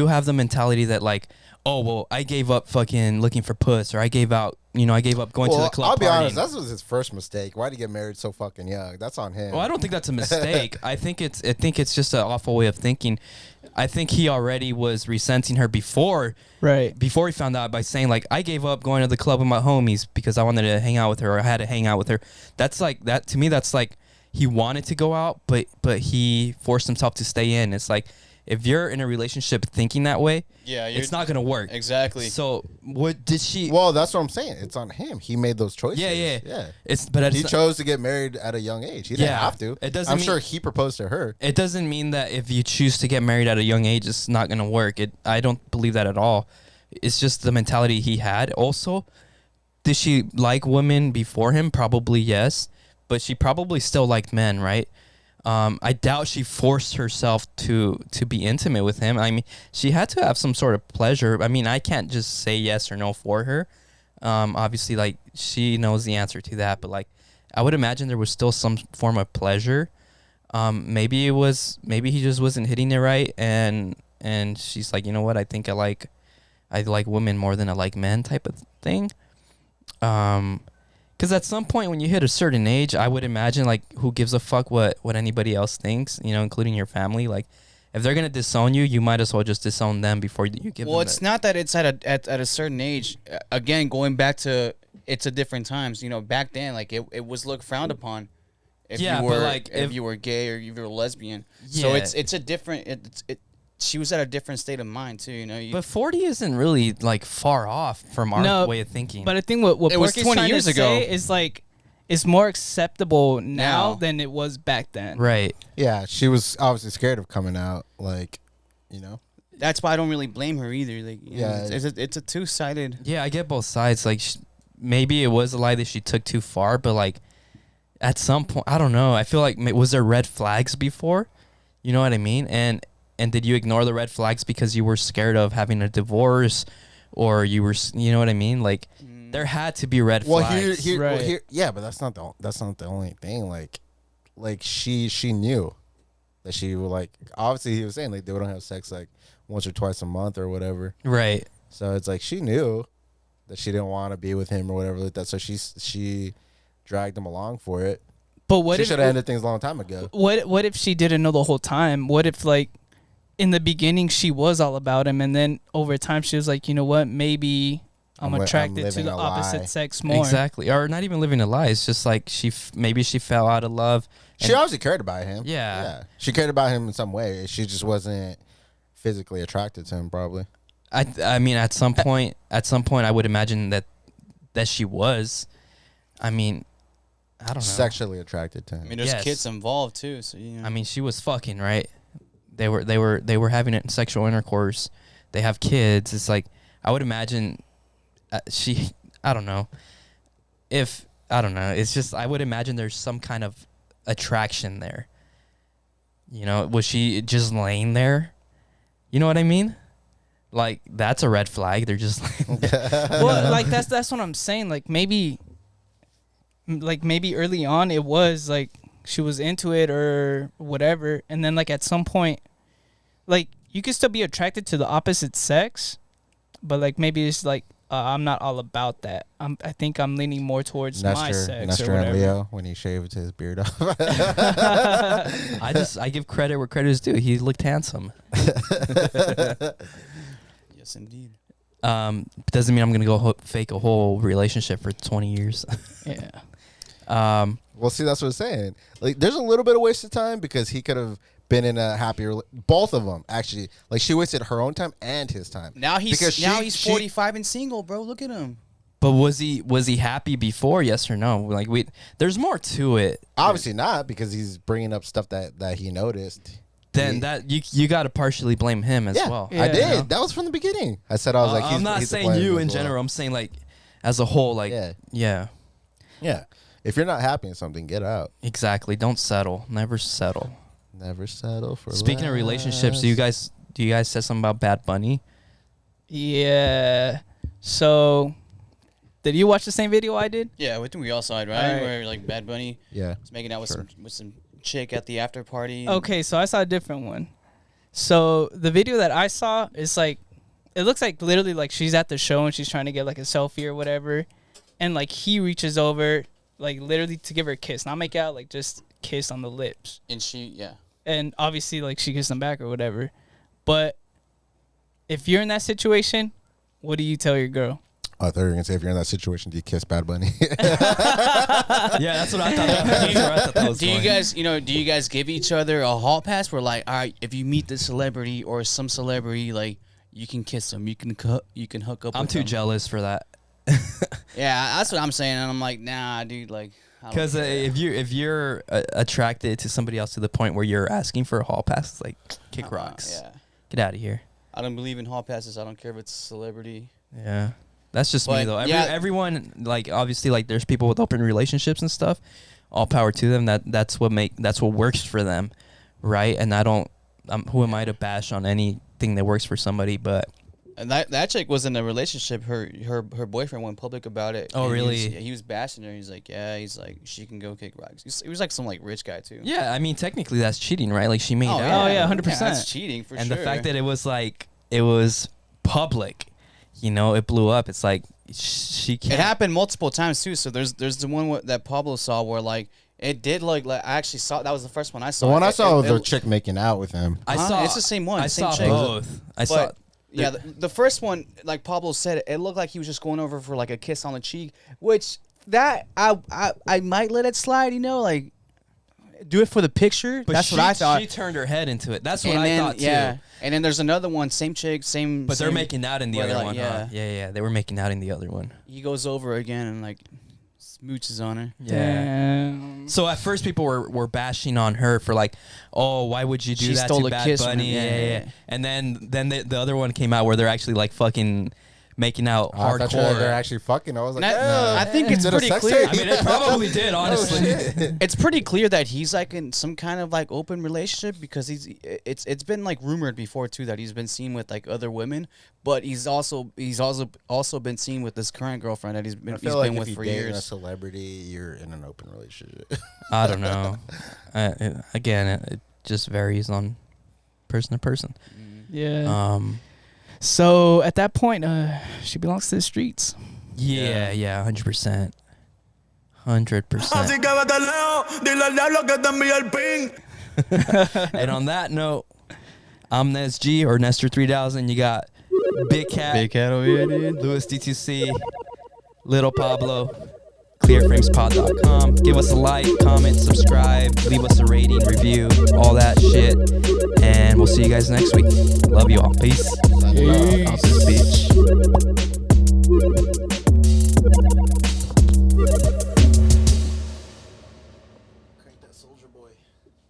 have the mentality that like, oh well, I gave up fucking looking for puss, or I gave up going to the club. I'll be partying. honest, that was his first mistake. Why'd he get married so fucking young? That's on him. Well, I don't think that's a mistake. I think it's just an awful way of thinking. I think he already was resenting her before he found out by saying like, I gave up going to the club with my homies because I wanted to hang out with her, or I had to hang out with her. That's like that to me. That's like he wanted to go out, but he forced himself to stay in. It's like, if you're in a relationship thinking that way, it's not gonna work. Exactly. So what did she? Well, that's what I'm saying. It's on him. He made those choices. Yeah. He chose to get married at a young age. He didn't have to. It doesn't. I'm sure he proposed to her. It doesn't mean that if you choose to get married at a young age, it's not gonna work. I don't believe that at all. It's just the mentality he had. Also, did she like women before him? Probably yes, but she probably still liked men, right? I doubt she forced herself to be intimate with him. I mean, she had to have some sort of pleasure. I mean, I can't just say yes or no for her. Obviously, like, she knows the answer to that, but like, I would imagine there was still some form of pleasure. Maybe he just wasn't hitting it right, and she's like, you know what? I think I like women more than I like men, type of thing. Because at some point when you hit a certain age, I would imagine, like, who gives a fuck what anybody else thinks, including your family. Like, if they're going to disown you, you might as well just disown them before you give them. Well, it's not that it's at a certain age. Again, going back to, it's a different times. Back then, like, it was looked frowned upon if you were gay or if you were lesbian. Yeah. So it's a different, she was at a different state of mind too, But 40 isn't really like far off from our way of thinking. But I think what it was 20 years ago is like, it's more acceptable now than it was back then. Right. Yeah, she was obviously scared of coming out. Like, That's why I don't really blame her either. Like, it's a two-sided. Yeah, I get both sides. Like, maybe it was a lie that she took too far, but like, at some point, I don't know. I feel like, was there red flags before? You know what I mean? And did you ignore the red flags because you were scared of having a divorce, or you were, you know what I mean? Like, there had to be red flags. Yeah, but that's not the only thing. Like she knew that she would, like, obviously he was saying like they don't have sex like once or twice a month or whatever. Right. So it's like she knew that she didn't want to be with him or whatever like that. So she dragged him along for it. But what she if should have ended things a long time ago? What if she didn't know the whole time? What if, like, in the beginning she was all about him, and then over time she was like, you know what, maybe I'm attracted to the opposite sex more. Exactly. Or not even living a lie. It's just like maybe she fell out of love. She obviously cared about him. Yeah. She cared about him in some way. She just wasn't physically attracted to him, probably. I mean, at some point, I would imagine that she was. I mean, I don't know. Sexually attracted to him. I mean, there's kids involved too, so I mean, she was fucking, right? They were having it in sexual intercourse. They have kids. It's like, I would imagine I don't know. It's just, I would imagine there's some kind of attraction there. Was she just laying there? You know what I mean? Like, that's a red flag. They're just like, well, like, that's what I'm saying. Like, maybe early on it was like she was into it or whatever, and then like at some point, like, you could still be attracted to the opposite sex, but like maybe it's like, I'm not all about that. I think I'm leaning more towards my sex. Nestor and Leo, when he shaved his beard off. I give credit where credit is due. He looked handsome. Yes, indeed. Doesn't mean I'm gonna go fake a whole relationship for 20 years. Yeah. Well, see, that's what I'm saying. Like, there's a little bit of wasted time because he could have been in a happier. Both of them, actually. Like, she wasted her own time and his time. Now he's 45 and single, bro. Look at him. But was he happy before? Yes or no? Like there's more to it. Obviously not, because he's bringing up stuff that he noticed. Then that you got to partially blame him as well. I did. You know? That was from the beginning. I said I was like, I'm not he's saying you in general. I'm saying like as a whole. Like yeah. If you're not happy in something, get out. Exactly. Don't settle. Never settle. Never settle for. Speaking of relationships, do you guys said something about Bad Bunny? Yeah. So, did you watch the same video I did? Yeah, I think we all saw it, right? Right. Where like Bad Bunny was making out with some chick at the after party. Okay, so I saw a different one. So the video that I saw is like, it looks like literally like she's at the show and she's trying to get like a selfie or whatever, and like he reaches over like literally to give her a kiss, not make out, like just kiss on the lips. And and obviously like she kissed him back or whatever. But if you're in that situation, what do you tell your girl? I thought you were gonna say, if you're in that situation, do you kiss Bad Bunny? Yeah, that's what I thought. Do you guys give each other a hall pass where like, all right, if you meet the celebrity or some celebrity, like you can kiss them, you can hook up. I'm too jealous for that. Yeah, that's what I'm saying, and I'm like, nah, dude, like, because if you're attracted to somebody else to the point where you're asking for a hall pass, it's like kick rocks. Yeah, get out of here. I don't believe in hall passes. I don't care if it's a celebrity. Yeah, that's just me though. Everyone, like, obviously, like, there's people with open relationships and stuff. All power to them. That's what works for them, right? And who am I to bash on anything that works for somebody? But and that chick was in a relationship. Her boyfriend went public about it. Oh, really? He was bashing her. He's like, she can go kick rocks. He was like some like rich guy too. Yeah, I mean, technically that's cheating, right? Like, she made out. Oh yeah, 100%. That's cheating for sure. And the fact that it was public, it blew up. It's like she can't. It happened multiple times too. So there's the one that Pablo saw where like it did like I actually saw, that was the first one I saw. The one I saw was the chick making out with him. It's the same one. I same saw chick. both. I saw. Yeah, the first one, like Pablo said, it looked like he was just going over for like a kiss on the cheek, which that I might let it slide, like do it for the picture. But that's what I thought. She turned her head into it. That's what I thought too. Yeah, and then there's another one, same chick, same. But they're making out in the other one. Yeah. Huh? Yeah. They were making out in the other one. He goes over again and like smooches on her. Yeah. Damn. So at first people were bashing on her for like, oh, why would you do that to Bad Bunny? Yeah. And then the other one came out where they're actually like fucking making out hardcore. I thought they're actually fucking. I was like, I think it's pretty clear. I mean, it probably did, honestly. It's pretty clear that he's like in some kind of like open relationship, because it's been like rumored before too that he's been seen with like other women, but he's also been seen with this current girlfriend that he's been with for years. A celebrity, you're in an open relationship. I don't know. It just varies on person to person. Yeah. So at that point, she belongs to the streets. Yeah, 100%. 100%. And on that note, I'm Nes G, or Nestor 3000. You got Big Cat over here, dude. Louis D2C, Little Pablo, clearframespod.com. Give us a like, comment, subscribe, leave us a rating, review, all that shit. And we'll see you guys next week. Love you all. Peace. Peace. Bitch.